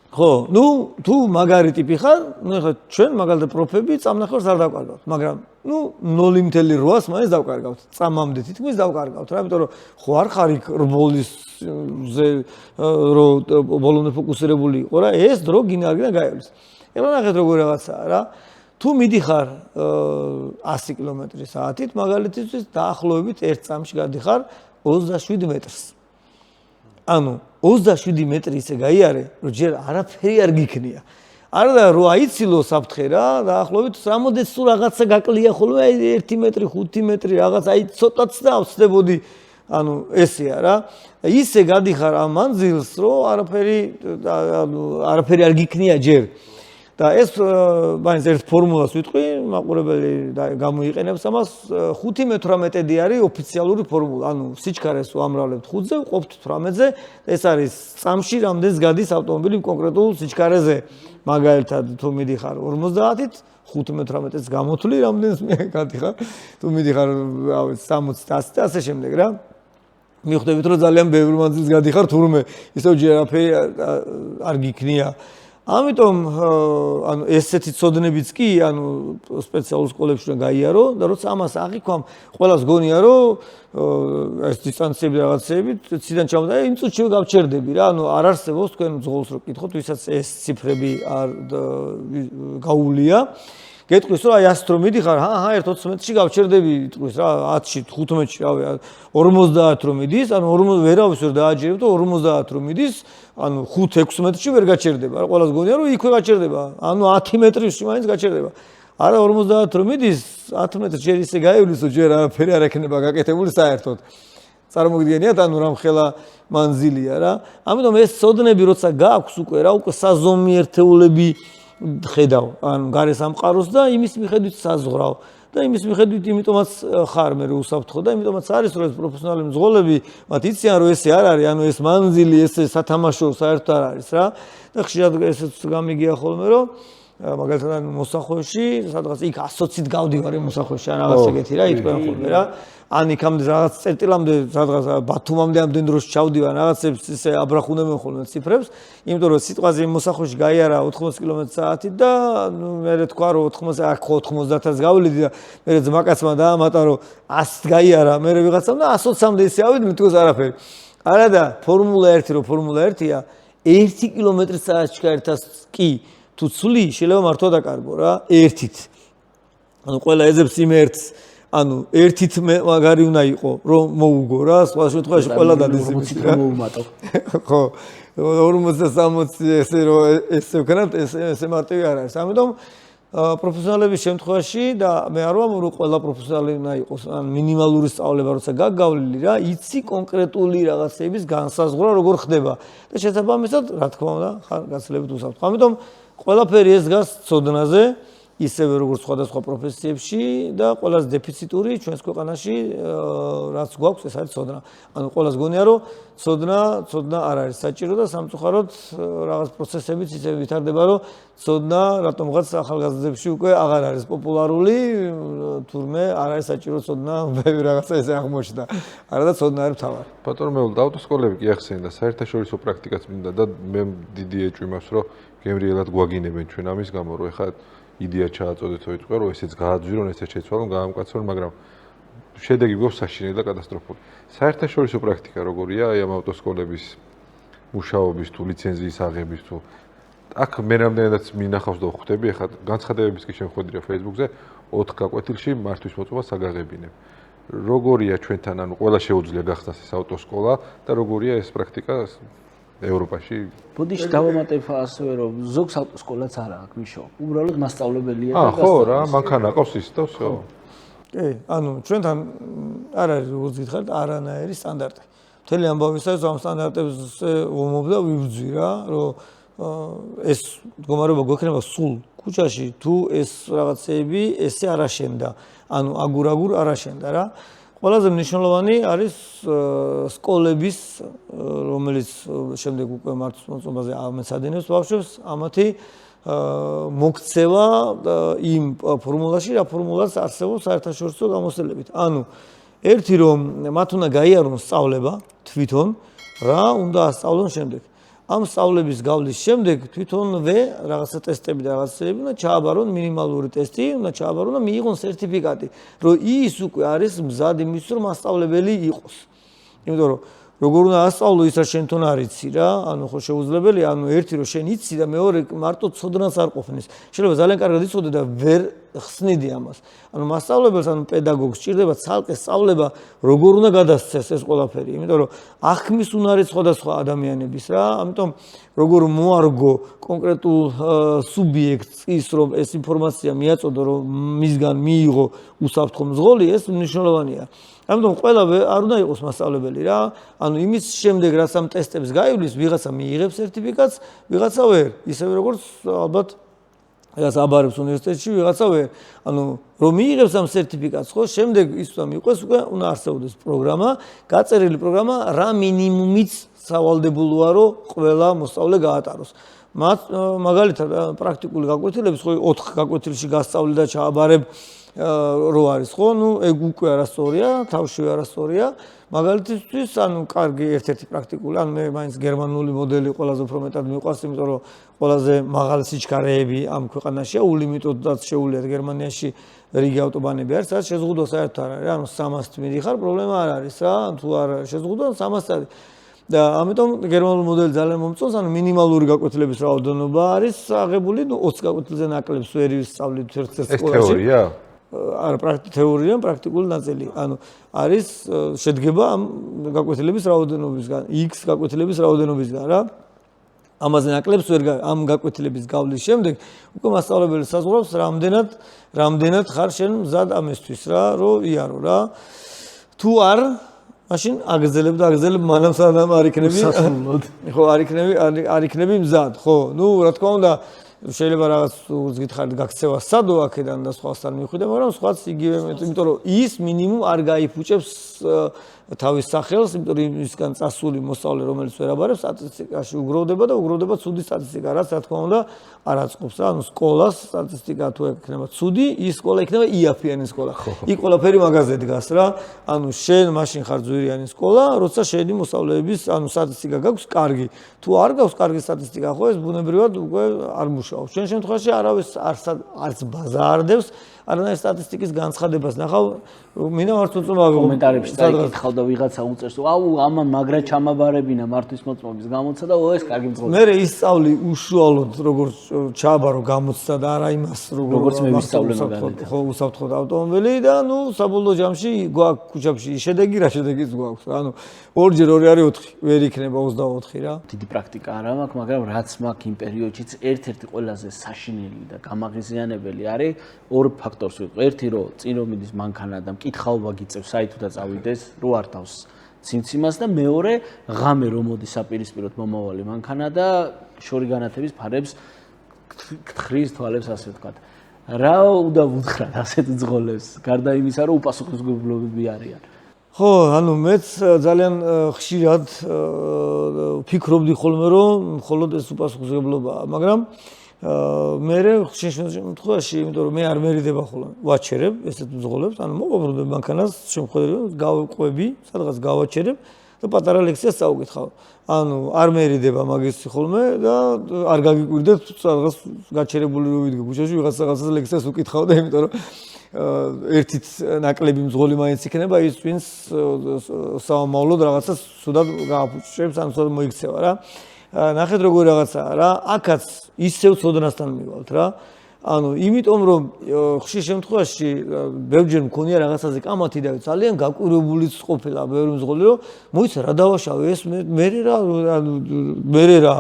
ხო ნუ თუ მაგარი ტიპი ხარ ნუ ხა ჩვენ მაგალითად პროფები წამნახევარს არ დავკარგავთ მაგრამ ნუ 0.8-ს მაინც დავკარგავთ წამამდე თითქმის დავკარგავთ რა იმიტომ რომ ხო არ ხარ იქ რბოლისზე რომ ბოლომდე ფოკუსირებული იყო რა ეს დრო გინარგინა გაივლის ეხლა ნახეთ როგორ რაღაცაა რა თუ მიდიხარ 100 კმ/სთ მაგალითისთვის დაახლოებით 1 წამში გადიხარ 27 მეტრს ანუ 27 მეტრი ისე გაიარე, რომ ჯერ არაფერი არ გიქნია. არა და რო აიცილო საფრთხე რა, დაახლოებით რამოდენს თუ რაღაცა გაკლია ხოლმე 1 მეტრი, 5 მეტრი რაღაც აი ცოტაც და ავწდებოდი ანუ ესეა რა. ისე გადიხარ ამ მანძილს, რომ არაფერი არ გიქნია ჯერ. და ეს მაინც ერთ ფორმულას ვიტყვი, მაყურებელი გამოიყენებს ამას 5-18-დი არის ოფიციალური ფორმულა. ანუ სიჩქარეს უამრავლებთ 5-ზე, ვყოფთ 18-ზე. ეს არის წამში რამდენს გადის ავტომობილი კონკრეტულ სიჩქარეზე. მაგალითად, თუ მიდიხარ 50-ით, 5-18-ს გამოთვლი, რამდენს გადიხარ. თუ მიდიხარ 60-ით და ასე შემდეგ რა. მიხვდებით, რომ ძალიან ბევრი მანძილს გადიხარ, თურმე ისევ ჯერ არაფერი არ გიქნია. ამიტომ ანუ ესეთი ცოდნებიც კი ანუ სპეციალურ სკოლებში უნდა გაიარო და როცა ამას აღიქვამ ყველას გონია რომ ეს დისტანციები რაღაცები ციდან ჩამოდა იმ წუთში გავჩერდები რა ანუ არ არსებობს თქვენ ძღოლს რო კითხოთ ვისაც ეს ციფრები არ გაუვლია გეტყვის რომ აი 100 რომ მიდიხარ ჰა 1-20-ში გავჩერდები იტყვის რა 10-ში 15-ში რავი 50 რომ მიდის ანუ 40 ვერავის ვერ დააჯერებ და 50 რომ მიდის ანუ 5-16-ში ვერ გაჩერდება რა ყველას გონია რომ იქვე გაჩერდება ანუ 10 მეტრში მაინც გაჩერდება არა 50 რომ მიდის 10 მეტრში ჯერ ისე გაივლისო ჯერ არაფერი არ ექნება გაკეთებული საერთოდ წარმოგიდგენიათ ანუ რამხელა მანძილია რა ამიტომ ეს ცოდნები როცა გააქვს უკვე რა უკვე საზომიერთეულები ხედავ ან გარე სამყაროს და იმის მიხედვით საზღვრავ და იმის მიხედვით იმიტომაც ხარ მე უსაფრთხო და იმიტომაც არის რომ ეს პროფესიონალი მძღოლები მათ იციან რომ ესე არ არის ანუ ეს მანძილი ესე სათამაშო საერთოდ არ არის რა და ხშირად ესეც გამიგია ხოლმე რომ მაგალითად მოსახვევში სადღაც იქ 120-ით გავდივარ მოსახვევში ან რაღაც ეგეთი რა იტყვიან ხოლმე რა ან იქამდე რაღაც წერტილამდე სადღაც ბათუმამდე ამდენ დროში ჩავდივარ რაღაცებს ისე აბრახუნებენ ხოლმე ციფრებს იმიტომ რომ სიტყვაზე მოსახვევში გაიარა 80 კმ/სთ და ნუ მე თქვა რომ 90-ს გავლიდი და მე ძმაკაცმა დაამატა რომ 100-ით გაიარა მე ვიღაცამ და 120-მდე ისე ავიდნენ თქოს არაფერი არა და ფორმულა 1 რომ ფორმულა 1-ია 1 კმ/სთ ჩქარითას კი თუ ცვლი შეიძლება მართლა დაკარგო რა 1-ით ანუ ყველა ეძებს იმ 1-ს ანუ 1-ით მაგარი უნდა იყო რომ მოუგო რა სხვა შემთხვევაში ყველა დადის 40-ით რომ მოუმატო ხო 40-60 ესე რომ ესე ვქნათ ესე მარტივი არ არის ამიტომ პროფესიონალების შემთხვევაში და მე არ ვამბობ რომ ყველა პროფესიონალი უნდა იყოს ან მინიმალური სწავლება როცა გაგავლილი რა იცი კონკრეტული რაღაცების განსაზღვრა როგორ ხდება და შესაბამისად რა თქმა უნდა ხარ გაცილებით უსაფრთხო ამიტომ ყველაფერი ეს დგას ცოდნაზე ისევე როგორც სხვადასხვა პროფესიებში და ყველას დეფიციტური ჩვენს ქვეყანაში რაც გვაქვს ეს არის ცოდნა. ანუ ყველას გონია რომ ცოდნა არ არის საჭირო და სამწუხაროდ რაღაც პროცესებიც ისე ვითარდება რომ ცოდნა რატომღაც ახალგაზრდებში უკვე აღარ არის პოპულარული თურმე არ არის საჭირო ცოდნა ბევრი რაღაცა ესე აღმოჩნდა. არა და ცოდნა არის მთავარი. ბატონო მეულ და ავტოსკოლები კი ახსენდა საერთაშორისო პრაქტიკაც მინდა და მე დიდი ეჭვი მაქვს რომ გემრიელად გვაგინებენ ჩვენ ამის გამო რომ ეხლა იდეა ჩააწოდეთ თვითონ რომ ესეც გააძვირონ ესეც შეცვალონ გაამკაცრონ მაგრამ შედეგი გვაქვს საშინელი და კატასტროფული საერთაშორისო პრაქტიკა როგორია აი ამ ავტოსკოლების მუშაობის თუ ლიცენზიის აღების თუ აქ მე რამდენადაც მინახავს და ვხვდები ეხლა განცხადებების კი შემოხვედრია Facebook-ზე 4 გაკვეთილში მართვის მოწმობა საგაღებინებ როგორია ჩვენთან ანუ ყველა შეუძლია გახსნას ეს ავტოსკოლა და როგორია ეს პრაქტიკა ევროპაში ბოდიში დავამატებ ასევე რომ ზოგს ავტოსკოლაც არა აქვს მიშო უბრალოდ მასწავლებელია და ხო რა მანქანა აყავს ის და всё კი ანუ ჩვენთან არ არის როგორც გითხარით არანაირი სტანდარტი მთელი ამბავისა ამ სტანდარტებზე ვომობ და ვიბრძვი რა რომ ეს მდგომარეობა გვექნება სულ ქუჩაში თუ ეს რაღაცეები ესე არ აშენდა ანუ აგურ არ აშენდა რა ყველაზე მნიშვნელოვანი არის სკოლების რომელიც შემდეგ უკვე მართვის მოწმობაზე ამეცადინებს ბავშვებს ამათი მოქცევა იმ ფორმულაში რა ფორმულაც არსებობს საერთაშორისო გამოცდილებით ანუ ერთი რომ მათ უნდა გაიარონ სწავლება თვითონ რა უნდა ასწავლონ შემდეგ ამ სწავლების გავლის შემდეგ თვითონვე რაღაცა ტესტები და რაღაცები უნდა ჩააბარონ მინიმალური ტესტი უნდა ჩააბარონ და მიიღონ სერტიფიკატი რომ ის უკვე არის მზად იმისთვის რომ მასწავლებელი იყოს იმიტომ რომ როგორ უნდა ასწავლო ის რა შენ თვითონ არ იცი რა ანუ ხო შეუძლებელია ანუ ერთი რომ შენ იცი და მეორე მარტო ცოდნას არ ყოფნის შეიძლება ძალიან კარგად იცოდე და ვერ ხსნიდი ამას. ანუ მასწავლებელს, ანუ პედაგოგს ჭირდება ცალკე სწავლება, როგორ უნდა გადასცეს ეს ყველაფერი, იმიტომ რომ აღქმის უნარი სხვადასხვა ადამიანების რა, ამიტომ როგორ მოარგო კონკრეტულ სუბიექტს ის რომ ეს ინფორმაცია მიაწოდო, რომ მისგან მიიღო უსაფრთხო მძღოლი, ეს მნიშვნელოვანია. ამიტომ ყველა არ უნდა იყოს მასწავლებელი რა. ანუ იმის შემდეგ რაც ამ ტესტებს გაივლის, ვიღაცა მიიღებს სერტიფიკატს, ვიღაცა ვერ. ისევე როგორც ალბათ რაც აბარებს უნივერსიტეტში, ვიღაცა ვერ. ანუ რომ მიიღებს ამ სერტიფიკატს, ხო, შემდეგ ის უნდა მიყვეს, უკვე უნდა არსებობდეს პროგრამა, გაწერილი პროგრამა, რა მინიმუმიც სავალდებულოა, რომ ყველა მოსწავლე გაატაროს. მაგალითად, პრაქტიკული გაკვეთილების, ხო, 4 გაკვეთილში გასწავლი და ჩააბარებ რო არის, ხო, ნუ ეგ უკვე არასწორია, თავშივე არასწორია. მაგალითისთვის, ანუ კარგი ერთ-ერთი პრაქტიკული, ანუ მე მაინც გერმანული მოდელი ყველაზე უფრო მეტად მიყვარს, იმიტომ რომ ყველაზე მაღალი სიჩქარეები ამ ქვეყანაშია, ულიმიტოდაც შეუულიათ გერმანიაში რიგი ავტობანები არის, სადაც შეზღუდვა საერთოდ არ არის, ანუ 300-ით მიდიხარ, პრობლემა არ არის რა, თუ არ არის შეზღუდვა 300 არის. და ამიტომ გერმანული მოდელი ძალიან მომწონს, ანუ მინიმალური გაკვეთილების რაოდენობა არის აღებული, ნუ 20 გაკვეთილზე ნაკლებს ვერ ვისწავლით ერთ-ერთ სკოლაში. ეს თეორია? არა, თეორია, პრაქტიკული ნაწილი. ანუ არის შედგება ამ გაკვეთილების რაოდენობისგან, X გაკვეთილების რაოდენობისგან რა. ამაზე ნაკლებს ვერ ამ გაკვეთილების გავლის შემდეგ უკვე მასწავლებელი საზღვრავს რამდენად ხარ შენ მზად ამისთვის რა, რომ იარო რა. თუ არ მაშინ აგრძელებ მანამ სანამ არ იქნები ხო არ იქნები მზად ხო ნუ რა თქმა უნდა შეიძლება რაღაც გითხარით გაქცევა სადო აქედან და სხვასთან მიხვიდე მაგრამ სხვაც იგივე იმიტომ რომ ის მინიმუმ არ გაიფუჭებს თავის სახელს იმიტომ რომ ისგან წასული მოსწავლე რომელიც ვერ აბარებს სტატისტიკაში უგროვდება ცუდი სტატისტიკა რაც რა თქმა უნდა არ აწყობს რა ანუ სკოლას სტატისტიკა თუ ექნება ცუდი ის სკოლა იქნება იაფიანი სკოლა იქ ყველაფერი მაგაზე დგას რა ანუ შენ მაშინ ხარ ძვირიანი სკოლა როცა შენი მოსწავლეების ანუ სტატისტიკა გაქვს კარგი თუ არ გაქვს კარგი სტატისტიკა ხო ეს ბუნებრივად უკვე არ მუშაობს ჩვენ შემთხვევაში არავის არც ბაზარდებს არანაირ სტატისტიკის განცხადებას ნახავ მინდა მართ უწმავ კომენტარებში წაიკითხავ და ვიღაცა უწერს აუ ამან მაგრა ჩამაბარებინა მართვის მოწმობის გამოცდა და ეს კარგი მძღოლი მე ისწავლი უშუალოდ როგორც ჩააბარო გამოცდა და არა იმას როგორც მე ვისწავლე მაგალითად ხო უსაფრთხოდ ავტომობილი და ნუ საბოლოო ჯამში გვაქვს ქუჩებში შედეგი რა შედეგიც გვაქვს ანუ 2-ჯერ 2 არის 4 ვერ იქნება 24 რა დიდი პრაქტიკა არ მაქვს მაგრამ რაც მაქვს იმ პერიოდშიც ერთ-ერთი ყველაზე საშინელი და გამაღიზიანებელი არის ორ ფაქტორს ვიყო ერთი რომ წინ რომ მიდის მანქანა და მკითხაობა გიწევს საით უნდა წავიდეს რო არ თავს ცინციმას და მეორე ღამე რომ მოდის საპირისპიროდ მომავალი მანქანა და შორი განათების ფარებს გთხრის თვალებს ასე ვთქვათ რა უნდა ვუთხრათ ასეთ ძღოლებს გარდა იმისა რომ უპასუხისმგებლობები არიან ხო ანუ მეც ძალიან ხშირად ფიქრობდი ხოლმე რომ მხოლოდ ეს უპასუხისმგებლობაა მაგრამ მე შემთხვევაში იმიტომ რომ მე არ მერიდება ხოლმე ვაჩერებ ესეთ მძღოლებს ანუ მოვაბრუნებ მანქანას შემოხვედრებ გავყვები სადღაც გავაჩერებ და პატარა ლექციას წავკითხავ ანუ არ მერიდება მაგის ხოლმე და არ გაგიკვირდეთ სადღაც გაჩერებული რო ვიდგე ქუჩაში ვიღაცას ლექციას უკითხავ და იმიტომ რომ ერთით ნაკლები მძღოლი მაინც იქნება ის ვინც საომავლოდ რაღაცას სუდად გააფუჭებს ან სუდად მოიქცევა რა ნახეთ როგორი რაღაცაა რა აქაც ისევ ცოდნასთან მივალთ რა ანუ იმიტომ რომ ხშირ შემთხვევაში ბევრჯერ მქონია რაღაცაზე კამათი და ძალიან გაკვირვებულიც ყოფილა ბევრი მძღოლი რომ მოიცა რა დავაშავე ეს მე რა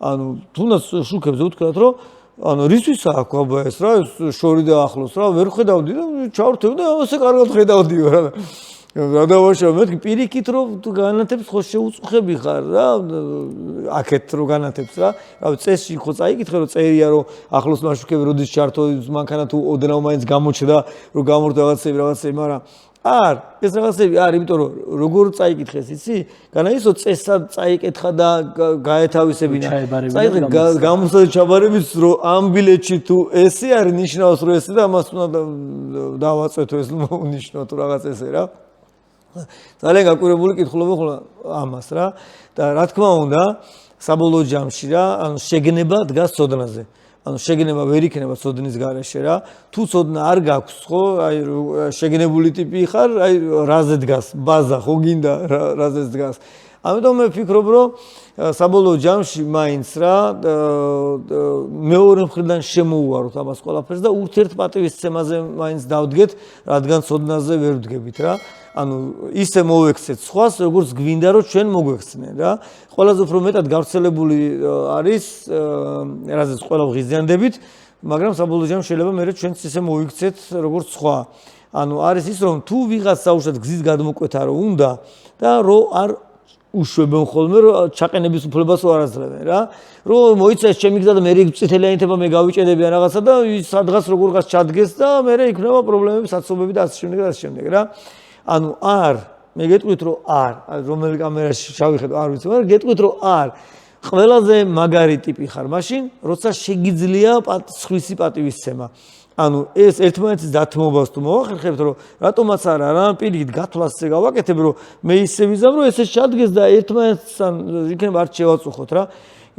ანუ თუნდაც შუქებზე უთქვათ რომ ანუ რისთვის აქვს აბა ეს რა შორი და ახლოს რა ვერ ხედავდი და ჩავრთევ და ასე კარგად ხედავდიო რა რა დავაშავე მეთქი პირიქით რომ თუ განათებს ხო შეუწყები ხარ რა აქეთ რო განათებს რა რავი წესში ხო წაიკითხე რომ წერია რომ ახლოს მაშუქები როდის ჩართო მანქანა თუ ოდნავ მაინც გამოჩნდა რომ გამორდა რაღაცები მაგრამ არ ეს რაღაცები არ იმიტომ რომ როგორ წაიკითხეს იცი განაისო წესად წაიკითხა და გაეთავისებინა წაიკითხე გამოსადი ჩაბარების რომ ამ ბილეთში თუ ესე არის ნიშნავს რომ ესე და ამას უნდა დავაწეთო ეს ნიშნავ თუ რაღაც ესე რა ძალიან გაკვირვებული კითხულობა ხოლმე ამას რა და რა თქმა უნდა საბოლოო ჯამში რა ანუ შეგნება დგას ცოდნაზე ანუ შეგნება ვერ იქნება ცოდნის გარეშე რა თუ ცოდნა არ გაქვს ხო აი შეგნებული ტიპი ხარ აი რაზე დგას ბაზა ხო გინდა რაზე დგას ამიტომ მე ვფიქრობ, რომ საბოლოო ჯამში მაინც რა მეორე მხრიდან შემოუვაროთ ამას ყველაფერს და ურთიერთპატივისცემაზე მაინც დავდგეთ, რადგან ცოდნაზე ვერ ვდგებით რა. ანუ ისე მოვექცეთ სხვას, როგორც გვინდა რომ ჩვენ მოგვექცნენ რა. ყველაზე უფრო მეტად გავრცელებული არის, რაზეც ყველა ვღიზიანდებით, მაგრამ საბოლოო ჯამში შეიძლება მე ჩვენც ისე მოვიქცეთ, როგორც სხვა. ანუ არის ის, რომ თუ ვიღაც საუბრად გზის გადმოკვეთა რო უნდა და რო არ უშვებენ ხოლმე, რომ ჩაყენების უფლებას არ აძლევენ რა. რომ მოიცეს ჩემი გზა და მე წითელიანითება მე გავიჭედები ან რაღაცა და სადღაც როგორღაც ჩადგეს და მე იქნება პრობლემები, საცობები და ასე შემდეგ და ასე შემდეგ რა. ანუ არ, მე გეტყვით რომ არ, რომელი კამერაში შევიხედო არ ვიცი, მაგრამ გეტყვით რომ არ. ყველაზე მაგარი ტიპი ხარ მაშინ, როცა შეგიძლია სხვისი პატივისცემა. ანუ ეს ერთმანეთის დათმობას თუ მოახერხებთ, რომ რატომაც არა, პირიქით გათვლას გავაკეთებ, რომ მე ისე ვიზამ, რომ ესე ჩადგეს და ერთმანეთთან იქნება არ შევაწუხოთ რა.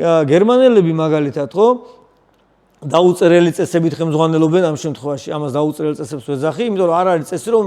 გერმანელები მაგალითად ხო დაუწერელი წესებით ხელმძღვანელობენ ამ შემთხვევაში, ამას დაუწერელი წესებს ვეძახი, იმიტომ რომ არ არის წესი, რომ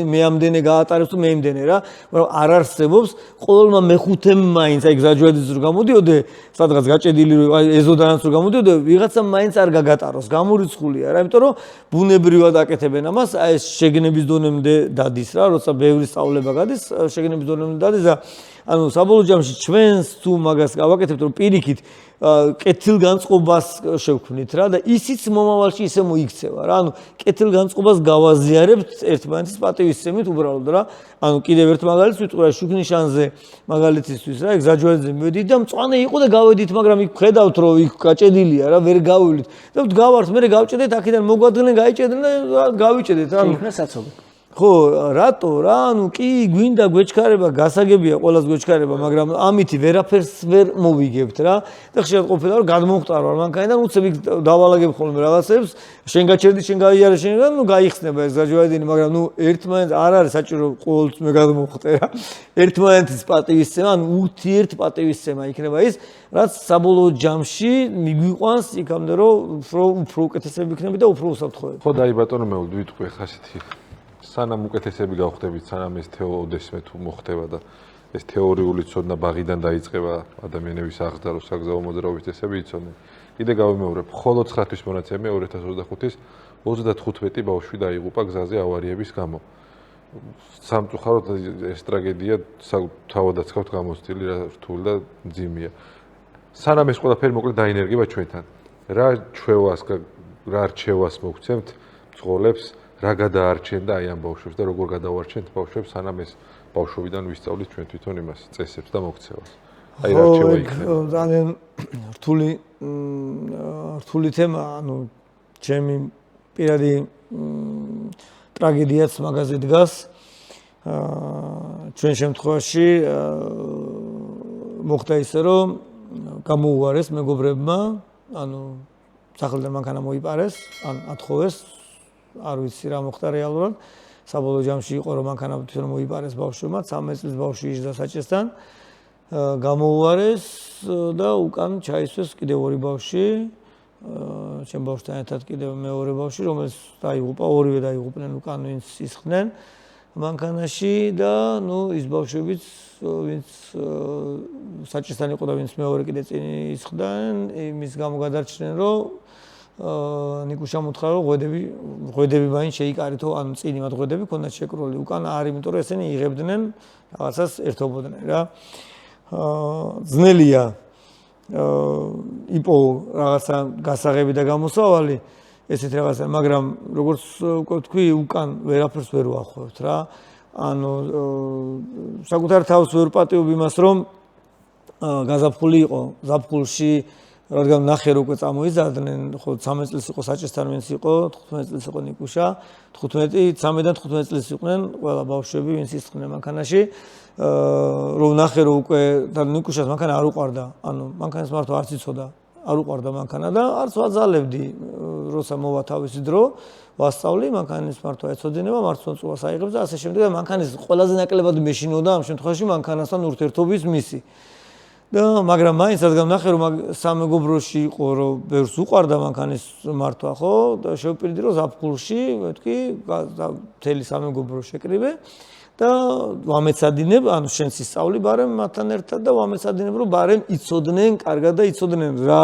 მე ამდენე გაატარებს თუ მე იმდენე რა, მაგრამ არ არსებობს, ყოველმა მეხუთემ მაინც აი გზაჯვადის რო გამოდიოდე, სადღაც გაჭედილი რო ეზოდანაც რო გამოდიოდე, ვიღაცამ მაინც არ გაგატაროს, გამორიცხულია რა, იმიტომ რომ ბუნებრივად აკეთებენ ამას, აი ეს შეგნების დონემდე დადის რა, როცა ბევრი სწავლება გადის, შეგნების დონემდე დადის და ანუ საბოლოო ჯამში ჩვენს თუ მაგას გავაკეთებთ, რომ პირიქით კეთილგანწყობას შევქმნით რა და ისიც მომავალში ისე მოიქცევა რა. ანუ კეთილგანწყობას გავაზიარებთ ერთმანეთის პატივისცემით უბრალოდ რა. ანუ კიდევ ერთ მაგალითს ვიტყვი, შუქნიშანზე მაგალითისთვის რა, გზაჯვაძე მივედით და მწვანე იყო და გავედით, მაგრამ იქ ხედავთ რომ იქ გაჭედილია რა, ვერ გავივლით. და გავართ, მე გავჭედეთ, აქედან მოგვადგნენ, გაიჭედნენ და გავიჭედეთ რა. იქნა საცობი. ხო, რატო რა, ანუ კი გვინდა გვეჩქარება, გასაგებია ყველას გვეჩქარება, მაგრამ ამითი ვერაფერს ვერ მოვიგებთ რა. და ხშირად ყოფილა რომ გადმოვხტარო არ მანქანიდან, უცებ იქ დავალაგებ ხოლმე რაღაცებს, შენ გაჩერდი, შენ გაიარე, შენ ნუ გაიხსნება ეს გაჯვადინი, მაგრამ ნუ ერთმანეთს არ არის საჭირო ყოველთვის მე გადმოვხტე რა. ერთმანეთის პატივისცემა, ანუ ურთიერთ პატივისცემა იქნება ის, რაც საბოლოო ჯამში მიგვიყვანს იქამდე რომ უფრო უკეთესები იქნება და უფრო უსაფრთხოები. ხო, დაი ბატონო მე ვიტყვი ხა ასეთი სანამ უკეთესები გავხდებით, სანამ ეს თეოდესმე თუ მოხდება და ეს თეორიული ცოდნა ბაღიდან დაიწყება ადამიანების აღზრდა, რომ საგზაო მოძრაობის წესები იცოდნენ. კიდე გავიმეორებ, მხოლოდ 9-თვის მონაცემია 2025-ის 35 ბავშვი დაიღუპა გზაზე ავარიების გამო. სამწუხაროდ ეს ტრაგედია თავადაც ხავთ გამოცდილი, რა რთული და მძიმეა. სანამ ეს ყველაფერი მოკლედ დაინერგება ჩვენთან. რა რჩევას მოგცემთ მძღოლებს რა გადაარჩენ და აი ამ ბავშვებს და როგორ გადავარჩენთ ბავშვებს, სანამ ეს ბავშვობიდან ვისწავლით ჩვენ თვითონ იმას, წესებს და მოქცევას. აი რა რჩევა იქნება. ძალიან რთული თემა, ანუ ჩემი პირადი ტრაგედიაც მაგაზე დგას. ჩვენ შემთხვევაში მოხდა ისე, რომ გამოუვარეს მეგობრებმა, ანუ სახლიდან მანქანა მოიპარეს, ან ათხოვეს. არ ვიცი რა მოხდა რეალურად. საბოლოო ჯამში იყო რომ მანქანა თვითონ მოიპარეს ბავშვებმა, 13 წლის ბავშვი იჯდა საჭესთან. გამოუვარეს და უკან ჩაისვეს კიდევ ორი ბავშვი. ჩემ ბავშვთან ერთად კიდევ მეორე ბავშვი, რომელიც დაიღუპა, ორივე დაიღუპნენ უკან ვინც ისხდნენ მანქანაში და ნუ ის ბავშვებიც ვინც საჭესთან იყო და ვინც მეორე კიდე წინ ისხდნენ, იმის გამო გადარჩნენ რომ ნიკუშამ უთხრა რომ ღვედები მაინც შეიკარითო, ანუ წინ იმათ ღვედები ქონდათ შეკრული, უკან არ, იმიტომ რომ ესენი იღებდნენ რაღაცას ერთობოდნენ რა. ძნელია იპო რაღაცა გასაღები და გამოსავალი ესეთ რაღაცა, მაგრამ როგორც უკვე თქვი, უკან ვერაფერს ვერ ვახვევთ რა. ანუ საკუთარ თავს ვერ პატიობ იმას, რომ გაზაფხული იყო, ზაფხულში რადგან ნახე რო უკვე წამოიზარდნენ, ხო 13 წლის იყო საჭესთან ვინც იყო, 15 წლის იყო ნიკუშა, 13-დან 15 წლის იყვნენ ყველა ბავშვები, ვინც ისხდნენ მანქანაში. რომ ნახე რო უკვე და ნიკუშას მანქანა არ უყარდა, ანუ მანქანის მართვა არც იცოდა, არ უყარდა მანქანა და არც ვაძალებდი, როცა მოვა თავისი დრო, ვასწავლი მანქანის მართვა ეცოდინება, მართლმოწმობას აიღებს და ასე შემდეგ და მანქანის ყველაზე ნაკლებად მეშინოდა ამ შემთხვევაში მანქანასთან ურთიერთობის მისი. და მაგრამ მაინც რადგან ნახე რომ სამეგობროში იყო რომ ბევრს უყარდა მანქანის მართვა ხო და შევპირდი რომ ზაფხულში მეთქი მთელი სამეგობრო შეკრიბე და ვამეცადინებ, ანუ შენს ისწავლი ბარემ მათთან ერთად და ვამეცადინებ, რომ ბარემ იცოდნენ, კარგად და იცოდნენ რა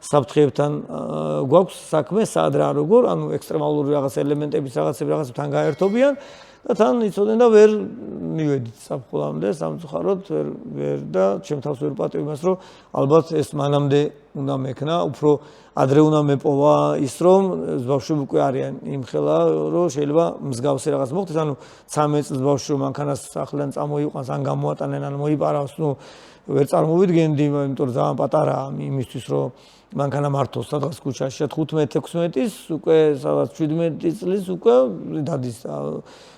საფრთხეებთან გვაქვს საქმე, სად რა როგორ, ანუ ექსტრემალური რაღაც ელემენტების რაღაცებთან გაერთობიან და თან იცოდნენ და ვერ მივედით საფრთხემდე, სამწუხაროდ ვერ და ჩემ თავს ვერ პატივ იმას, რომ ალბათ ეს მანამდე უნდა მექნა, უფრო ადრე უნდა მეპოვა ის, რომ ბავშვები უკვე არიან იმ ხელა, რომ შეიძლება მსგავსი რაღაც მოხდეს, ანუ 13 წლის ბავშვი რომ მანქანას ახლიდან წამოიყვანს, ან გამოატანენ, ან მოიპარავს, ნუ ვერ წარმოვიდგენდი, იმიტომ რომ ძალიან პატარაა იმისთვის, რომ მანქანა მართოს სადღაც ქუჩაში 15-16-ის, უკვე სადღაც 17 წლის უკვე დადის და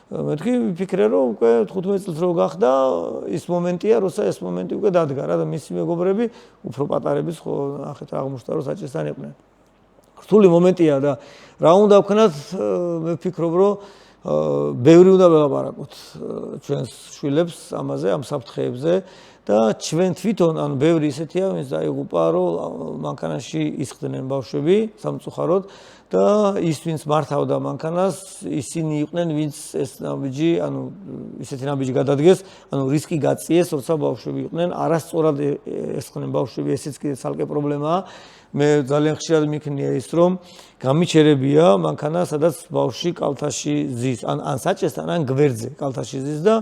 მეთქი ვიფიქრე, რომ უკვე 15 წელს რო გახდა, ის მომენტია, როცა ეს მომენტი უკვე დადგა რა და მისი მეგობრები უფრო პატარების ხო ნახეთ აღმოჩნდა, რომ საჭესთან იყვნენ. რთული მომენტია და რა უნდა ვქნათ, მე ვფიქრობ, რომ ბევრი უნდა ველაპარაკოთ ჩვენს შვილებს ამაზე, ამ საფრთხეებზე და ჩვენ თვითონ, ანუ ბევრი ისეთია, ვინც დაიღუპა, რომ მანქანაში ისხდნენ ბავშვები სამწუხაროდ და ის ვინც მართავდა მანქანას, ისინი იყვნენ, ვინც ეს ნაბიჯი, ანუ ისეთი ნაბიჯი გადადგეს, ანუ რისკი გაწიეს, როცა ბავშვები იყვნენ, არასწორად ესხდნენ ბავშვები, ესეც კიდე ცალკე პრობლემაა. მე ძალიან ხშირად მიქნია ის, რომ გამიჩერებია მანქანა, სადაც ბავშვი კალთაში ზის, ან საჭესთან, ან გვერდზე კალთაში ზის და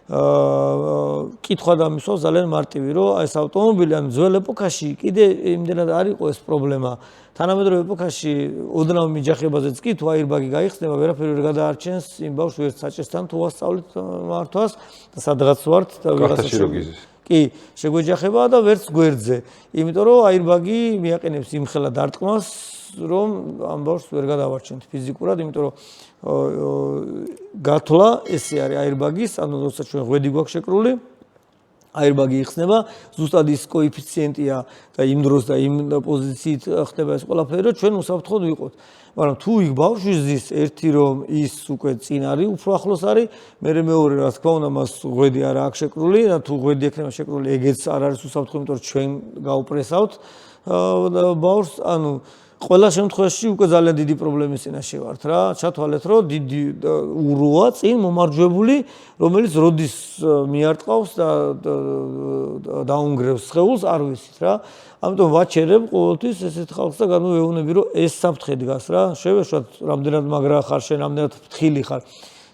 კითხვა დამისვავს ძალიან მარტივი, რომ ეს ავტომობილი, ანუ ძველ ეპოქაში კიდე იმდენად არ იყო ეს პრობლემა. თანამედროვე ეპოქაში ოდნავ მიჯახებაზეც კი თუ აირბაგი გაიხსნება, ვერაფერი ვერ გადაარჩენს იმ ბავშვს ვერ საჭესთან თუ ასწავლით მართვას და სადღაც ვართ და კალთაში რო გიზის. კი, შეგვეჯახება და ვერც გვერდზე. იმიტომ რომ აირბაგი მიაყენებს იმ ხელა დარტყმას, რომ ამ ბავშვს ვერ გადავარჩენთ ფიზიკურად, იმიტომ რომ გათვლა ესე არის აირბაგის, ანუ როცა ჩვენ ღვედი გვაქვს შეკრული, აირბაგი იხსნება, ზუსტად ის კოეფიციენტია და იმ დროს და იმ პოზიციით ხდება ეს ყველაფერი, რომ ჩვენ უსაფრთხოდ ვიყოთ. მაგრამ თუ იქ ბავშვი ზის, ერთი რომ ის უკვე წინ არის, უფრო ახლოს არის, მერე მეორე რა თქმა უნდა მას ღვედი არ აქვს შეკრული და თუ ღვედი ექნება შეკრული, ეგეც არ არის უსაფრთხო, იმიტომ რომ ჩვენ გავუპრესავთ ბავშვს, ანუ ყველა შემთხვევაში უკვე ძალიან დიდი პრობლემის წინაშე ვართ რა. ჩათვალეთ, რომ დიდი უროა წინ მომარჯვებული, რომელიც როდის მიარტყავს და დაუნგრევს სხეულს, არ ვიცით რა. ამიტომ ვაჩერებ ყოველთვის ესეთ ხალხს და განმევეუბნები, რომ ეს საფრთხე დგას რა. შევეშვათ, რამდენად მაგრა ხარ, შენ რამდენად ფრთხილი ხარ.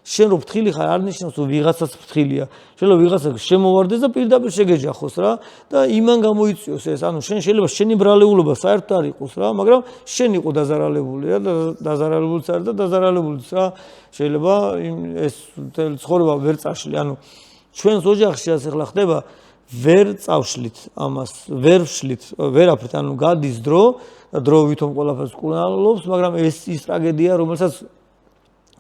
შენ რო ფრთხილი ხარ, არ ნიშნავს, რომ ვიღაცაც ფრთხილია. შეიძლება ვიღაცა შემოვარდეს და პირდაპირ შეგეჯახოს რა და იმან გამოიწვიოს ეს. ანუ შენ შეიძლება შენი ბრალეულობა საერთოდ არ იყოს რა, მაგრამ შენ იყო დაზარალებული რა და დაზარალებულიც არის და დაზარალებულიც რა. შეიძლება ეს ცხოვრება ვერ წაშლი. ანუ ჩვენს ოჯახში ასე ხლა ხდება, ვერ წავშლით ამას, ვერ ვშლით, ვერაფრით, ანუ გადის დრო და დრო ვითომ ყველაფერს კურნალობს, მაგრამ ეს ის ტრაგედია, რომელსაც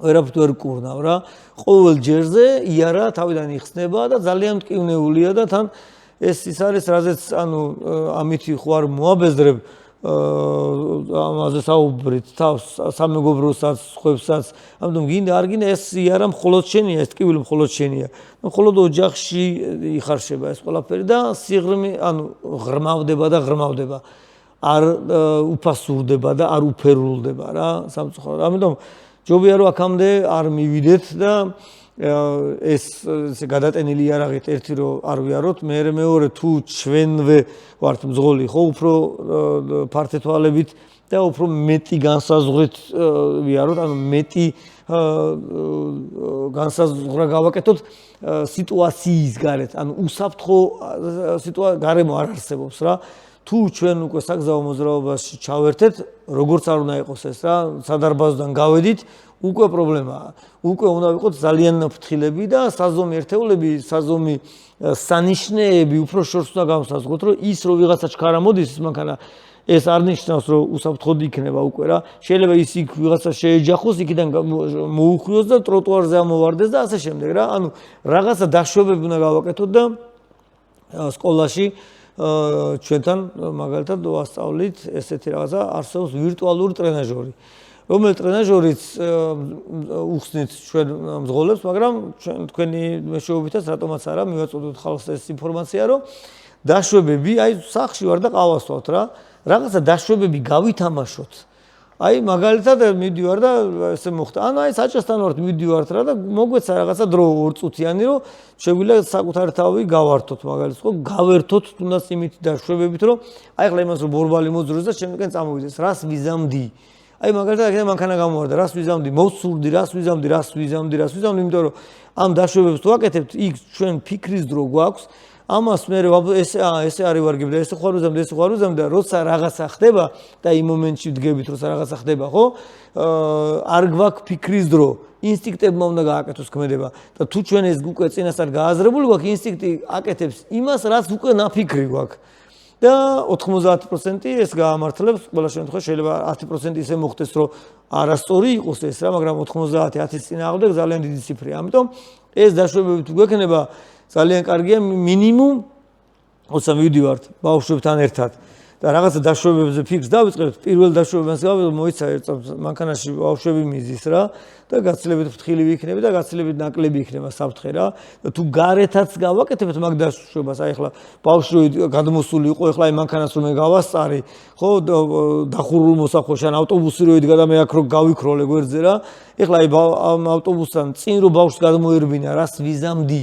ვერაფრით ვერ კურნავ რა. ყოველ ჯერზე იარა თავიდან იხსნება და ძალიან მტკივნეულია და თან ეს ის არის, რაზეც ანუ ამითი ხوار მოაბეზრებ ამაზე საუბრით თავს სამეგობროსაც, ხვებსაც. ამიტომ გინდა არ გინდა ეს იარა მხოლოდ შენია, ეს ტკივილი მხოლოდ შენია. მხოლოდ ოჯახში იხარშება ეს ყველაფერი და სიღრმე, ანუ ღრმავდება და ღრმავდება. არ უფასურდება და არ უფერულდება რა სამწუხაროდ. ამიტომ ჯობია რომ აქამდე არ მივიდეთ და ეს გადატენილი იარაღით ერთი რომ არ ვიაროთ, მეორე თუ ჩვენვე ვართ მძღოლი, ხო, უფრო ფართეთვალებით და უფრო მეტი განსაზღვრით ვიაროთ, ანუ მეტი განსაზღვრა გავაკეთოთ სიტუაციის გარეთ, ანუ უსაფრთხო გარემო არ არსებობს რა. თუ ჩვენ უკვე საგზაო მოძრაობაში ჩავერთეთ, როგორც არ უნდა იყოს ეს რა, სადარბაზოდან გავედით, უკვე პრობლემაა. უკვე უნდა ვიყოთ ძალიან ფრთხილები და საზომი ერთეულები, საზომი სანიშნეები უფრო შორს უნდა გავსაზღვროთ, რომ ის რომ ვიღაცა ჩქარა მოდის ის მანქანა, ეს არ ნიშნავს რომ უსაფრთხოდ იქნება უკვე რა. შეიძლება ის იქ ვიღაცა შეეჯახოს, იქიდან მოუხვიოს და ტროტუარზე ამოვარდეს და ასე შემდეგ რა. ანუ რაღაცა დაშვებები უნდა გავაკეთოთ და სკოლაში ჩვენთან მაგალითად ვასწავლით ესეთი რაღაცა, არსებობს ვირტუალური ტრენაჟორი, რომელიც ტრენაჟორიც უხსნით ჩვენ მძღოლებს, მაგრამ თქვენი მეშვეობითაც რატომაც არა მივაწოდოთ ხალხს ეს ინფორმაცია, რომ დაშვებები, აი სახლში ვარ და ყავას ვთვალთ რა, რაღაცა დაშვებები გავითამაშოთ. აი მაგალითად მიდივარ და ესე მოხდა. ანუ აი საჭესთან ვარ მიდივართ რა და მოგვეცა რაღაცა დრო 2 წუთიანი რომ შეგვიძლია საკუთარი თავი გავართოთ მაგალითად ხო გავერთოთ თუნდაც იმით დაშვებებით რომ აი ხლა იმას რომ ბორბალი მოძროს და შემდგენ წამოვიდეს რას ვიზამდი აი მაგალითად აქედან მანქანა გამოვარდა რას ვიზამდი მოვსურდი რას ვიზამდი იმიტომ რომ ამ დაშვებებს თუ აკეთებთ იქ ჩვენ ფიქრის დრო გვაქვს ამას მე ესე არის ვარგები და ესე ხარ უზამდი და როცა რაღაცა ხდება და იმ მომენტში ვდგებით როცა რაღაცა ხდება ხო არ გვაქვს ფიქრის დრო ინსტინქტებმა უნდა გააკეთოს ქმედება და თუ ჩვენ ეს უკვე წინასწარ გააზრებული გვაქვს ინსტინქტი აკეთებს იმას რაც უკვე ნაფიქრი გვაქვს და 90% ეს გაამართლებს ყველა შემთხვევაში შეიძლება 10% ისე მოხდეს რომ არასწორი იყოს ეს რა მაგრამ 90 10-ის წინააღმდეგ ძალიან დიდი ციფრია ამიტომ ეს დაშვებები თუ გვექნება ძალიან კარგია მინიმუმ როცა მივდივართ ბავშვებთან ერთად და რაღაცა დაშვებებზე ფიქრს დავიწყებთ პირველ დაშვებებას გავიგებ მოიცა ერთ მანქანაში ბავშვები მიზის რა და გაცილებით ფრთხილი ვიქნები და გაცილებით ნაკლები იქნება საფრთხე რა და თუ გარეთაც გავაკეთებთ მაგ დაშვებას აი ახლა ბავშვი გადმოსული იყო ახლა აი მანქანას რომ მე გავასწარი ხო დახურულ მოსახვეში ან ავტობუსი რო იდგა და მე აქ რო გავიქროლე გვერდზე რა ახლა აი ამ ავტობუსთან წინ რო ბავშვს გადმოერბინა რას ვიზამდი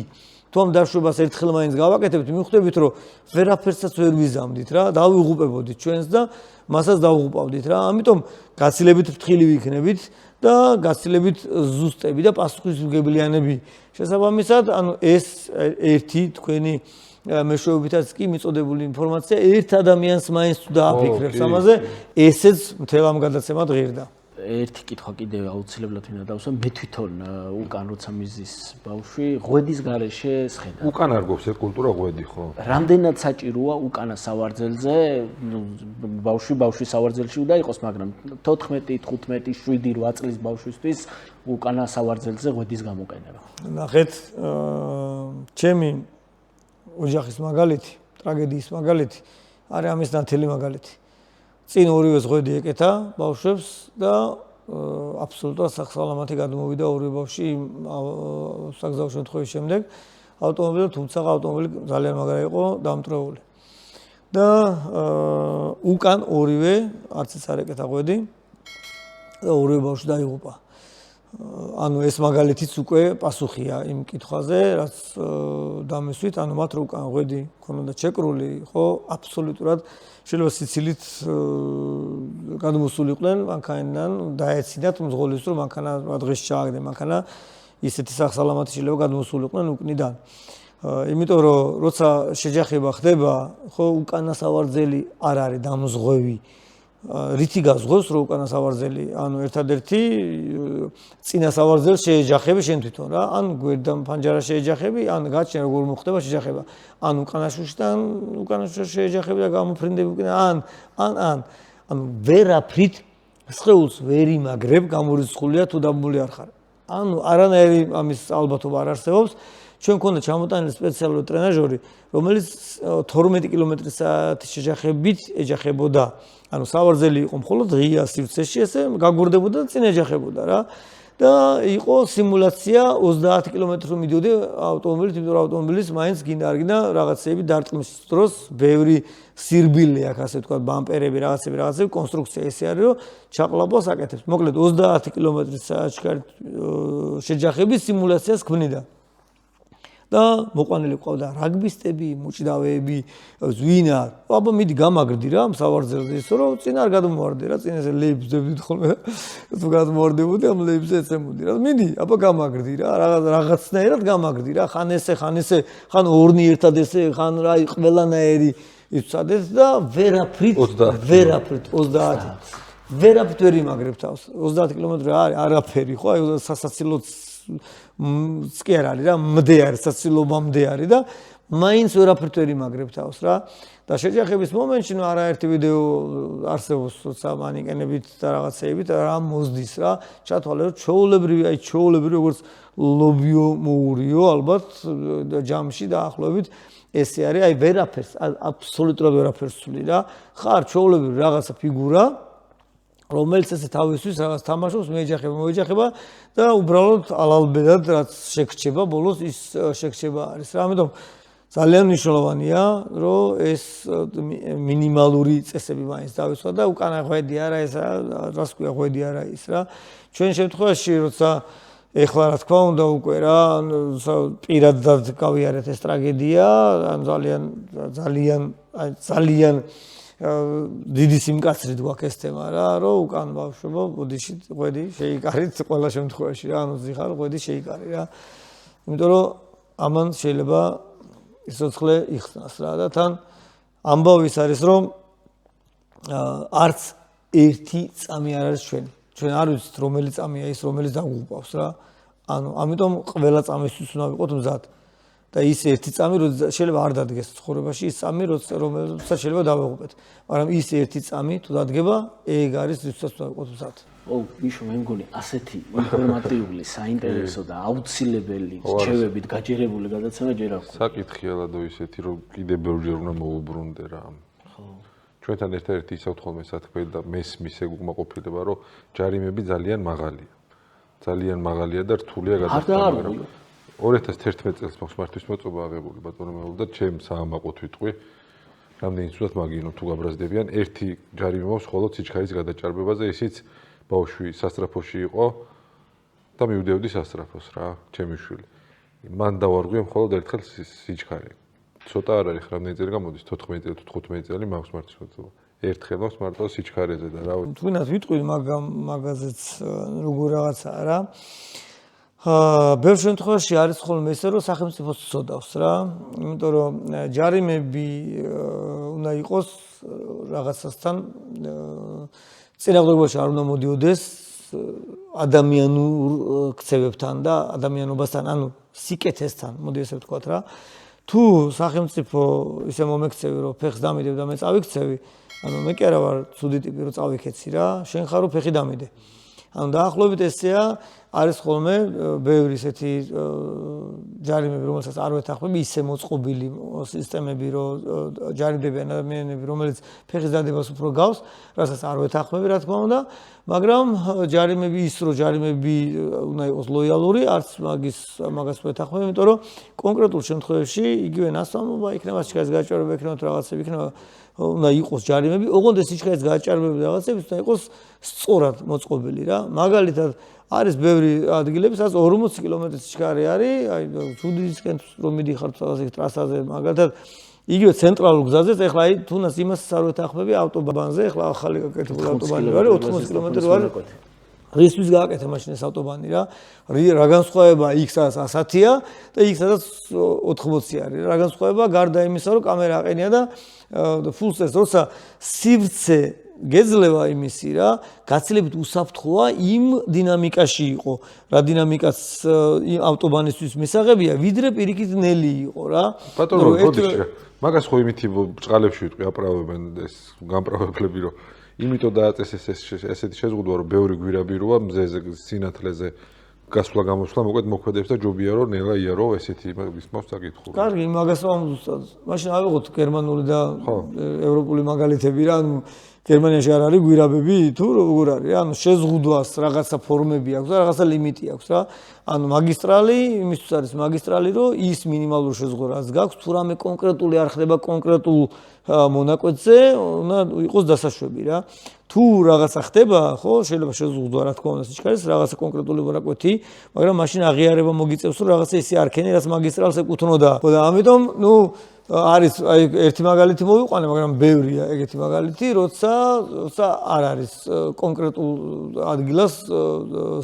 თუ ამ დაშვებას ერთხელ მაინც გავაკეთებთ მიხვდებით რომ ვერაფერსაც ვერ ვიზამდით რა დავიღუპებოდით ჩვენს და მასაც დავღუპავდით რა ამიტომ გაცილებით ფრთხილი ვიქნებით და გაცილებით ზუსტები და პასუხისმგებლიანები შესაბამისად ანუ ეს ერთი თქვენი მეშვეობითაც კი მიწოდებული ინფორმაცია ერთ ადამიანს მაინც თუ დააფიქრებს ამაზე ესეც მთელ ამ გადაცემად ღირდა ერთი კითხვა კიდევ აუცილებლად ვინდა დავსვა მე თვითონ უკან როცა მიზის ბავშვი ღვედის გარეშე სხედა უკან არ გვაქვს ეს კულტურა ღვედი ხო რამდენად საჭიროა უკანა სავარძელზე ბავშვი სავარძელში უნდა იყოს მაგრამ 14 15 7 8 წლის ბავშვისთვის უკანა სავარძელზე ღვედის გამოყენება ნახეთ ჩემი ოჯახის მაგალითი ტრაგედიის მაგალითი არის ამის ნათელი მაგალითი წინ ორივე ღვედი ეკეთა ბავშვებს და აბსოლუტურად სახსალამათი გადმოვიდა ორივე ბავშვი საგზაო შემთხვევის შემდეგ ავტომობილით თუმცა ავტომობილი ძალიან მაგარი იყო დამტრეული და უკან ორივე არც ის არ ეკეთა ღვედი და ორივე ბავშვი დაიღუპა ანუ ეს მაგალითიც უკვე პასუხია იმ კითხვაზე რაც დამესვით ანუ მათ რო უკან ღვედი ქონოდა ჩეკრული ხო აბსოლუტურად შეიძლება სიცილით გადმოსულიყვნენ მანქანიდან დაეცინათ მძღოლის რომ მანქანა დღეს ჩააგდე მანქანა ისეთი სახსალამათი შეიძლება გადმოსულიყვნენ უკნიდან იმიტომ რომ როცა შეჯახება ხდება ხო უკანა სავარძელი არ არის დამზღვევი რითი გაზღვევს რომ უკანა სავარძელი ანუ ერთადერთი წინა სავარძელს შეეჯახები შენ თვითონ რა ან გვერდან ფანჯარა შეეჯახები ან გაჩნია როგორ მოხდება შეჯახება ან უკანაშუში შეეჯახები და გამოფრინდები უკან ან ვერაფრით სხეულს ვერ იმაგრებ გამორიცხულია თუ დაბმული არ ხარ ანუ არანაირი ამის ალბათობა არ არსებობს ჩვენ მქონდა ჩამოტანილი სპეციალური ტრენაჟორი რომელიც 12 კმ/სთ შეჯახებით ეჯახებოდა ანუ სავარძელი იყო მხოლოდ ღია სივრცეში ესე გაგურდებოდა და წინ ეჯახებოდა რა და იყო სიმულაცია 30 კმ/სთ მიდიოდი ავტომობილით იმიტომ რომ ავტომობილის მაინც გინდა არ გინდა რაღაცეები დარტყმის დროს ბევრი სირბილე აქვს ასე ვთქვათ ბამპერები რაღაცები კონსტრუქცია ესე არის რომ ჩაყლაპოს აკეთებს მოკლედ 30 კმ/სთ შეჯახების სიმულაციას ქმნიდა და მოყვანილი ყავდა რაგბისტები, მუჭდავეები, ზვინა. აბა მიდი გამაგრდი რა ამ სავარძელზე ისო რომ წინ არ გადმოვარდი რა, წინ ესე ლეიბზებდი ხოლმე. თუ გადმოვარდებოდი ამ ლეიბზე ეცემოდი რა. მიდი, აბა გამაგრდი რა, რაღაცნაირად გამაგრდი რა. ხან ესე, ხან ორნი ერთად ესე, ხან რა ყველანაირი იცადეთ და ვერაფრით 30 ვერაფრით ვერ იმაგრებ თავს. 30 კმ არის არაფერი ხო, აი სასაცილოც კი არ არის რა, მდე არის, საცილობამდე არის და მაინც ვერაფრით ვერ იმაგრებ თავს რა. და შეჯახების მომენტში ნუ არაერთი ვიდეო არსებობს, როცა მანიკენებით და რაღაცეებით რა მოსდის რა. ჩათვალე რომ ჩოულებრივი როგორც ლობიო მოურიო ალბათ ჯამში დაახლოებით ესე არის, აი ვერაფერს, აბსოლუტურად ვერაფერს ცვლი რა. ხარ ჩოულებრივი რაღაცა ფიგურა რომელიც ესე თავისთვის რაღაც თამაშობს, მოეჯახება და უბრალოდ ალალბედად რაც შეგრჩება, ბოლოს ის შეგრჩება არის რა. ამიტომ ძალიან მნიშვნელოვანია, რომ ეს მინიმალური წესები მაინც დავიცვა და უკანა ღვედი არა ეს რას ქვია ღვედი არა ის რა. ჩვენ შემთხვევაში როცა ეხლა რა თქმა უნდა უკვე რა პირადად გავიარეთ ეს ტრაგედია, ან ძალიან დიდი სიმკაცრით გვაქვს ეს თემა რა, რომ უკან ბავშვებო, ბუდიში ღვედი შეიკარით ყველა შემთხვევაში რა, ანუ ზიხარ ღვედი შეიკარი რა. იმიტომ რომ ამან შეიძლება სიცოცხლე იხსნას რა და თან ამბავი ის არის რომ არც ერთი წამი არ არის ჩვენი. ჩვენ არ ვიცით რომელი წამია ის რომელიც დაგუყავს რა. ანუ ამიტომ ყველა წამისთვის უნდა ვიყოთ მზად. და ის ერთი წამი შეიძლება არ დადგეს ცხოვრებაში ის წამი რომელსაც შეიძლება დავეღუპეთ. მაგრამ ის ერთი წამი თუ დადგება, ეგ არის რითაც უნდა ვიყოთ მზად. მიშო მე მგონი ასეთი ინფორმატიული, საინტერესო და აუცილებელი რჩევებით გაჯერებული გადაცემა ჯერ არ გვქონდა. საკითხია ლადო ისეთი რომ კიდე ბევრჯერ უნდა მოუბრუნდე რა. ჩვენთან ერთ-ერთი ისევ თხოვმე სათქმელი და მესმის ეგ უკმაყოფილება რომ ჯარიმები ძალიან მაღალია. ძალიან მაღალია და რთულია გადასტანა. 2011 წელს მაქვს მართვის მოწობა აღებული ბატონო მეუღლე და ჩემ საამაყოთ ვიტყვი რამდენი ცუდად მაგინო თუ გაბრაზდებიან ერთი ჯარიმი მაქვს მხოლოდ სიჩქარის გადაჭარბებაზე ისიც ბავშვი სასტრაფოში იყო და მივდევდი სასტრაფოს რა ჩემი შვილი მან დავარღვია მხოლოდ ერთხელ სიჩქარე ცოტა არ არის რამდენი წელი გამოდის 14 წელი თუ 15 წელი მაქვს მართვის მოწობა ერთხელ მაქვს მარტო სიჩქარეზე და რა თქვენად ვიტყვი მაგაზეც როგორ რაღაცაა რა ბევრ შემთხვევაში არის ხოლმე ესე რომ სახელმწიფოს წოდავს რა იმიტომ რომ ჯარიმები უნდა იყოს რაღაცასთან წინააღმდეგობაში არ უნდა მოდიოდეს ადამიანურ ქცევებთან და ადამიანობასთან ანუ სიკეთესთან მოდი ესე ვთქვათ რა თუ სახელმწიფო ისე მომექცევი რომ ფეხს დამიდებ და მე წავიქცევი ანუ მე კი არა ვარ ცუდი ტიპი რომ წავიქეცი რა შენ ხარ რომ ფეხი დამიდე ანუ დაახლოებით ესეა არის ხოლმე ბევრი ისეთი ჯარიმები რომელსაც არ ვეთანხმები ისე მოწყობილი სისტემები რომ ჯარიმდებიან ადამიანები რომელიც ფეხის დადებას უფრო გავს რასაც არ ვეთანხმები რა თქმა უნდა მაგრამ ჯარიმები ის რომ ჯარიმები უნდა იყოს ლოიალური არც მაგას ვეთანხმები იმიტომ რომ კონკრეტულ შემთხვევაში იგივე ნასვამობა იქნება სიჩქარის გაჭარბება იქნება თუ რაღაცები იქნება უნდა იყოს ჯარიმები ოღონდ ეს სიჩქარის გაჭარბება და რაღაცები უნდა იყოს სწორად მოწყობილი რა მაგალითად არის ბევრი ადგილები, სადაც 40 კილომეტრის სიჩქარე არის, აი სუდისკენ რომ მიდიხარ რაღაცე ტრასაზე, მაგალითად იგივე ცენტრალურ გზაზე, ეხლა აი თუნდაც იმას არ ვეთანხმები ავტობანზე, ეხლა ახალი გაკეთებული ავტობანი არის 80 კილომეტრი არის. რისთვის გააკეთა მაშინ ეს ავტობანი რა? რა განსხვავება იქ-საც 100-ია და იქ-სადაც 80 არის. რა განსხვავება გარდა იმისა, რომ კამერა აყენია და ფულს ეს როცა სივრცე გეძლევა იმისი რა გაცილებით უსაფრთხოა იმ დინამიკაში იყო რა დინამიკაც ავტობანისთვის მისაღებია ვიდრე პირიქით ნელი იყო რა ბატონო გოდიშა მაგას ხო იმითი ბრწყალებში ვიტყვი აპრავებენ ეს გამპრავებლები რომ იმიტომ დააწესეს ესეთი შეზღუდვა რომ ბევრი გვირაბი როა მზეზე სინათლეზე გასვლა გამოსვლა მოკლედ მოქმედებს და ჯობია რომ ნელა იარო ესეთი ის მაქვს საკითხი. კარგი, მაგას ვამბობ. მაშინ ავიღოთ გერმანული და ევროპული მაგალითები რა, ანუ გერმანიაში არ არის გვირაბები თუ როგორ არის? ანუ შეზღუდვას რაღაცა ფორმები აქვს და რაღაცა ლიმიტი აქვს რა. ანუ მაგისტრალი, იმისთვის არის მაგისტრალი, რომ ის მინიმალური შეზღუდვას გაქვს, თუ რამე კონკრეტული არ ხდება კონკრეტულ მონაკვეთზე, უნდა იყოს დასაშვები რა. თუ რაღაცა ხდება, ხო, შეიძლება შეზღუდვა რა თქმა უნდა სიჩქარის რაღაცა კონკრეტული მონაკვეთი, მაგრამ მაშინ აღიარება მოგიწევს, რომ რაღაცა ისე არ ქენი, რაც მაგისტრალს ეკუთვნოდა. ხო და ამიტომ, ნუ არის აი ერთი მაგალითი მოვიყვანე, მაგრამ ბევრია ეგეთი მაგალითი, როცა არ არის კონკრეტულ ადგილას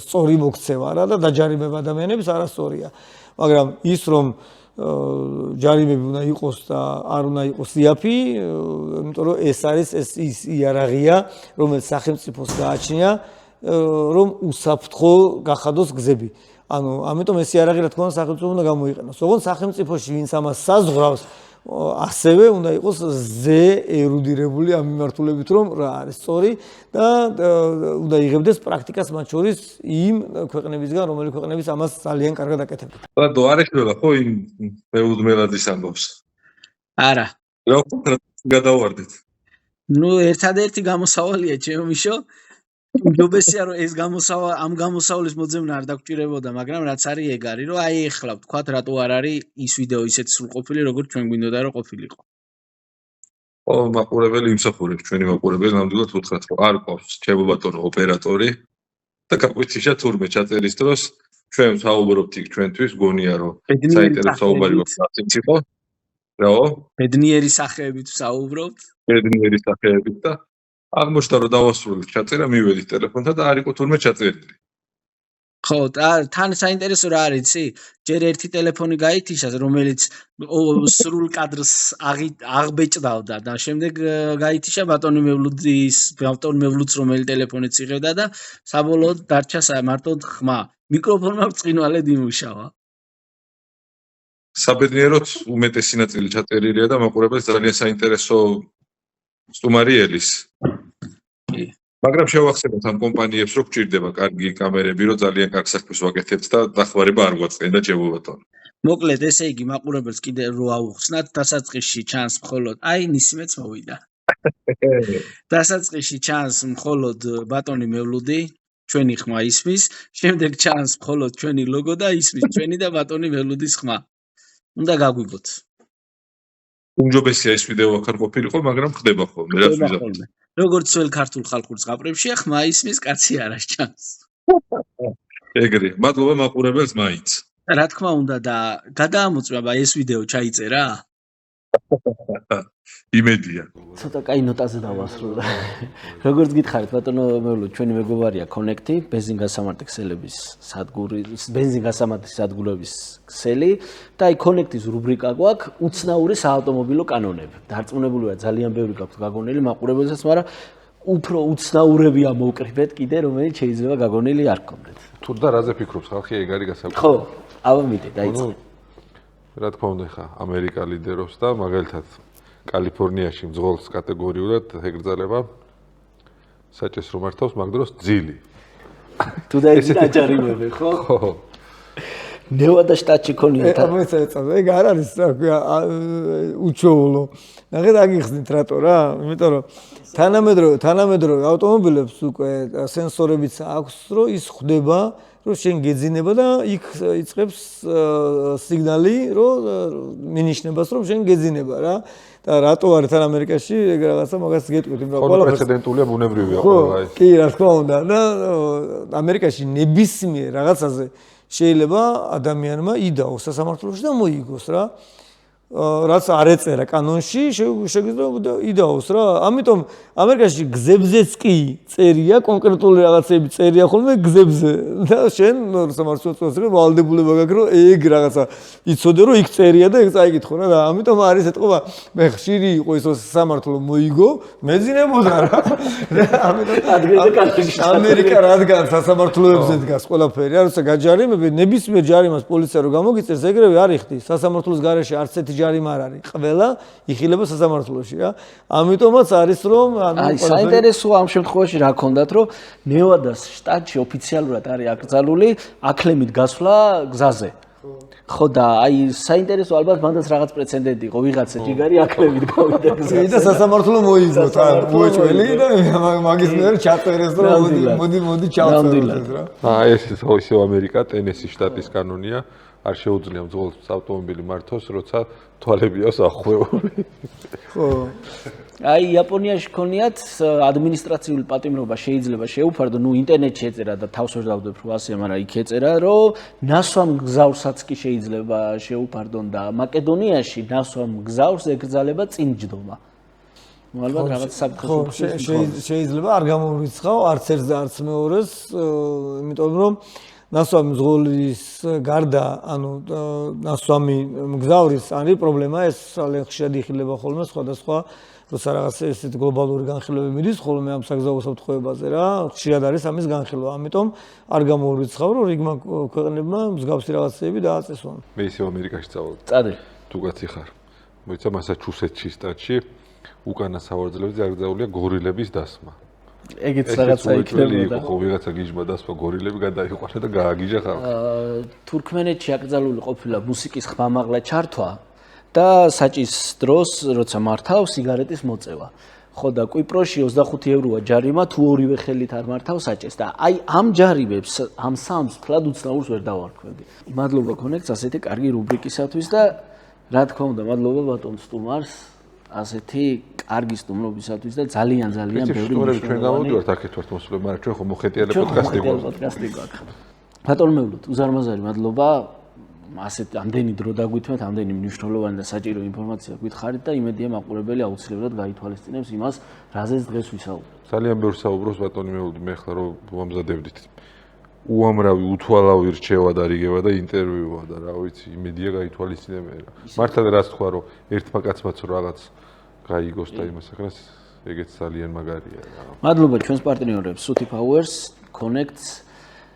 სწორი მოქცევა რა და დაჯარიმება ადამიანების არასწორია. მაგრამ ის რომ ჯარიმები უნდა იყოს და არ უნდა იყოს იაფი, იმიტომ რომ ეს არის ის იარაღია, რომელიც სახელმწიფოს გააჩნია, რომ უსაფრთხო გახადოს გზები. ანუ ამიტომ ეს იარაღი რა თქმა უნდა სახელმწიფო უნდა გამოიყენოს. ოღონდ სახელმწიფოში ვინც ამას საზღვრავს ასევე უნდა იყოს ზე ერუდირებული ამ მიმართულებით რომ რა არის სწორი და უნდა იღებდეს პრაქტიკას მათ შორის იმ ქვეყნებისგან რომელი ქვეყნებიც ამას ძალიან კარგად აკეთებენ. და არ ეხება ხო იმ მეუდმელაძის ამბავს? არა. რა გადავარდეთ? ნუ ერთადერთი გამოსავალია ჩემო მიშო ჯობესია რომ ეს ამ გამოსავლის მოძებნა არ დაგჭირებოდა, მაგრამ რაც არის ეგ არის, რომ აი ეხლა ვთქვათ რატო არ არის ის ვიდეო ისეთ სრულყოფილი, როგორც ჩვენ გვინდოდა რომ ყოფილიყო. მაყურებელი იმსახურებს, ჩვენი მაყურებელი ნამდვილად უთხრათ, რომ არ ყავს ჩემბატონო ოპერატორი და გაგვიციშა თურმე ჩაწერის დროს ჩვენ საუბრობთ იქ ჩვენთვის, გონია რომ საინტერესო საუბარი გვაქვს იყო. რაო? ბედნიერი სახეებით საუბრობთ. ბედნიერი სახეებით და აღმოჩნდა რომ დავასრულეთ ჩაწერა, მივედით ტელეფონთან და არ იყო თურმე ჩაწერილი. ხო, თან საინტერესო რა არის, იცი? ჯერ ერთი ტელეფონი გაითიშა, რომელიც სრულ კადრს აღბეჭდავდა და შემდეგ გაითიშა ბატონი მევლუც რომელი ტელეფონიც იღებდა და საბოლოოდ დარჩა მარტო ხმა. მიკროფონმა ბრწყინვალედ იმუშავა. საბედნიეროდ უმეტესი ნაწილი ჩაწერილია და მაყურებელს ძალიან საინტერესო სტუმარი ელის. მაგრამ შევახსენოთ ამ კომპანიებს, რომ გჭირდება კარგი კამერები, რომ ძალიან კარგ საქმეს ვაკეთებთ და დახმარება არ გვაწყენდა ჩემბატონო. მოკლედ, ესე იგი, მაყურებელს კიდე რო აუხსნათ, დასაწყისში ჩანს მხოლოდ, აი, ნისიმეც მოვიდა. დასაწყისში ჩანს მხოლოდ ბატონი მევლუდი, ჩვენი ხმა ისმის, შემდეგ ჩანს მხოლოდ ჩვენი ლოგო და ისმის ჩვენი და ბატონი მევლუდის ხმა. უნდა გაგვიგოთ. უმჯობესია ეს ვიდეო აქ არ ყოფილიყო, მაგრამ ხდება ხოლმე, რაც ვიზავთ. როგორც ძველ ქართულ ხალხურ ზღაპრებშია, ხმა ისმის, კაცი არა ჩანს. ეგრე, მადლობა მაყურებელს მაინც. რა თქმა უნდა და გადაამოწმება ეს ვიდეო ჩაიწერა? იმედია. ცოტა კაი ნოტაზე დავასრულე. როგორც გითხარით, ბატონო მევლუდი, ჩვენი მეგობარია Connect-ი, ბენზინგასამართი ქსელების სადგურების ქსელი და აი Connect-ის რუბრიკა გვაქვს უცნაური საავტომობილო კანონები. დარწმუნებულია ძალიან ბევრი გაქვთ გაგონილი მაყურებელსაც, მაგრამ უფრო უცნაურებია მოვკრიბეთ კიდე, რომელიც შეიძლება გაგონილი არ გქონდეთ. თუ და რაზე ფიქრობს ხალხი, ეგ არის გასაგები. ხო, ავამიტე, დაიწყე. რა თქმა უნდა, ხა ამერიკა ლიდერობს და მაგალითად კალიფორნიაში მძღოლს კატეგორიულად ეკრძალება საჭესრო მართავს მაგ დროს ძილი. თუ და ეს დაჯარიმები, ხო? ხო. ნევადა შტატში ქონია და ეგ არ არის რა ქვია უჩვეულო. ნახეთ აგიხსნით რატო რა? იმიტომ რომ თანამედროვე ავტომობილებს უკვე სენსორებიც აქვს, რომ ის ხვდება რომ შენ გეძინება და იქ იწყებს სიგნალი, რომ მინიშნებას, რომ შენ გეძინება რა. და რატო არის თან ამერიკაში ეგ რაღაცა მაგას გეტყვით, იმიტომ რომ ყველა პრეცედენტულია, ბუნებრივია ყველა ეს. კი, რა თქმა უნდა და ამერიკაში ნებისმიერ რაღაცაზე შეიძლება ადამიანმა იდაოს სასამართლოში და მოიგოს რა. რაც არ ეწერა კანონში, შეგვიძლია იდაოს რა. ამიტომ ამერიკაში გზებზეც კი წერია, კონკრეტული რაღაცები წერია ხოლმე გზებზე. და შენ სამართლოს ვალდებულება გაქვს, რომ ეგ რაღაცა იცოდე, რომ იქ წერია და ეგ წაიკითხო რა. და ამიტომ არის ეთყობა, მე ხშირი იყო ის სამართლო მოიგო, მეძინებოდა რა. ამერიკა რადგან სასამართლოებზე დგას ყველაფერი, როცა გაჯარიმები, ნებისმიერ ჯარიმას პოლიცია რო გამოგიწერს, ეგრევე არ იხდის. სასამართლოს გარეშე არც ერთი ჯარიმა არ არის. ყველა იხილება სასამართლოში რა. ამიტომაც არის რომ აი საინტერესოა ამ შემთხვევაში რა ქონდათ რომ ნევადას შტატში ოფიციალურად არის აკრძალული აკლემით გასვლა გზაზე. ხო და აი საინტერესო ალბათ მანდაც რაღაც პრეცედენტი იყო ვიღაცა ჯიგარი აკლემით გავიდა გზაზე. და სასამართლო მოიგო თან უეჭველი და მაგის მიერ ჩაწერეს რომ მოდი ჩავწეროთ რა. ეს ისო ამერიკა ტენესის შტატის კანონია. არ შეუძლია მძღოლს ავტომობილი მართოს, როცა თვალებია სახვეული. ხო. აი იაპონიაში ქონიათ ადმინისტრაციული პატიმრობა შეიძლება შეუფარდო, ნუ ინტერნეტში ეწერა და თავს ვერ დავდებ რო ასე, მაგრამ იქ ეწერა, რომ ნასვამ გზავრსაც კი შეიძლება შეუფარდონ და მაკედონიაში ნასვამ გზავრს ეკრძალება წინჯდომა. ნუ ალბათ რაღაც საფრთხე შეიძლება არ გამოვრიცხავ არც ერთს და არც მეორეს, იმიტომ რომ ნასვამი მძღოლის გარდა, ანუ ნასვამი მგზავრის არის პრობლემა, ეს ძალიან ხშირად იხილება ხოლმე სხვადასხვა როცა რაღაც ესეთ გლობალური განხილვები მიდის ხოლმე ამ საგზაო საფრთხეებაზე რა, ხშირად არის ამის განხილვა. ამიტომ არ გამოვრიცხავ, რომ რიგმა ქვეყნებმა მსგავსი რაღაცები დააწესონ. მე ისევ ამერიკაში წავალ. წადე. თუ კაცი ხარ. მოიცა მასაჩუსეტსში შტატში უკანა სავარძელებზე აკრძალულია გორილების დასმა. ეგეც რაღაცა იქნებოდა. ხო, ვიღაცა გიჟმა დასმა გორილები გადაიყვანა და გააგიჟა ხალხი. თურქმენეთში აკრძალული ყოფილა მუსიკის ხმამაღლა ჩართვა და საჭის დროს, როცა მართავს სიგარეტის მოწევა. ხო და კვიპროსში 25 ევროა ჯარიმა თუ ორივე ხელით არ მართავ საჭეს და აი ამ ჯარიმებს ამ სამს ფლად უცნაურს ვერ დავარქვევდი. მადლობა Connect-ს ასეთი კარგი რუბრიკისათვის და რა თქმა უნდა მადლობა ბატონ სტუმარს ასეთი კარგი სტუმრობისათვის და ძალიან ბევრი სტუმრები ჩვენ გამოვიდივართ აქეთ ვართ მოსულები, მაგრამ ჩვენ ხო მოხეტიალე პოდკასტი გვაქვს. ბატონ მეულოდ უზარმაზარი მადლობა ასეთ ამდენი დრო დაგვითმეთ, ამდენი მნიშვნელოვანი და საჭირო ინფორმაცია გითხარით და იმედია მაყურებელი აუცილებლად გაითვალისწინებს იმას, რაზეც დღეს ვისაუბრეთ. ძალიან ბევრ საუბრობს ბატონი მეულოდ მე ხლა რომ ვამზადებდით. უამრავი უთვალავი რჩევა და რიგება და ინტერვიუა და რა ვიცი, იმედია გაითვალისწინებენ. მართლა რაც თქვა რომ ერთმა კაცმაც რაღაც გაიგოს და იმას ახლას ეგეც ძალიან მაგარია. მადლობა ჩვენს პარტნიორებს Suti Powers, Connect-ს,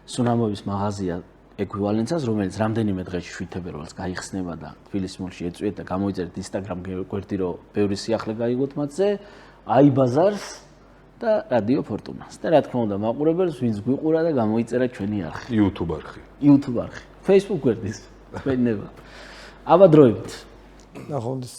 სუნამოების მაღაზია ეკვივალენცას, რომელიც რამდენიმე დღეში შვილთებელს გაიხსნება და თბილისის მოლში ეწვიეთ და გამოიწერეთ Instagram გვერდი, რომ ბევრი სიახლე გაიგოთ მათზე, აი ბაზარს და რადიო ფორტუნას. და რა თქმა უნდა, მაყურებელს, ვინც გვიყურა და გამოიწერა ჩვენი არხი. YouTube არხი. YouTube არხი. Facebook გვერდის. თქვენი ნება. აბა დროებით. ნახვამდის.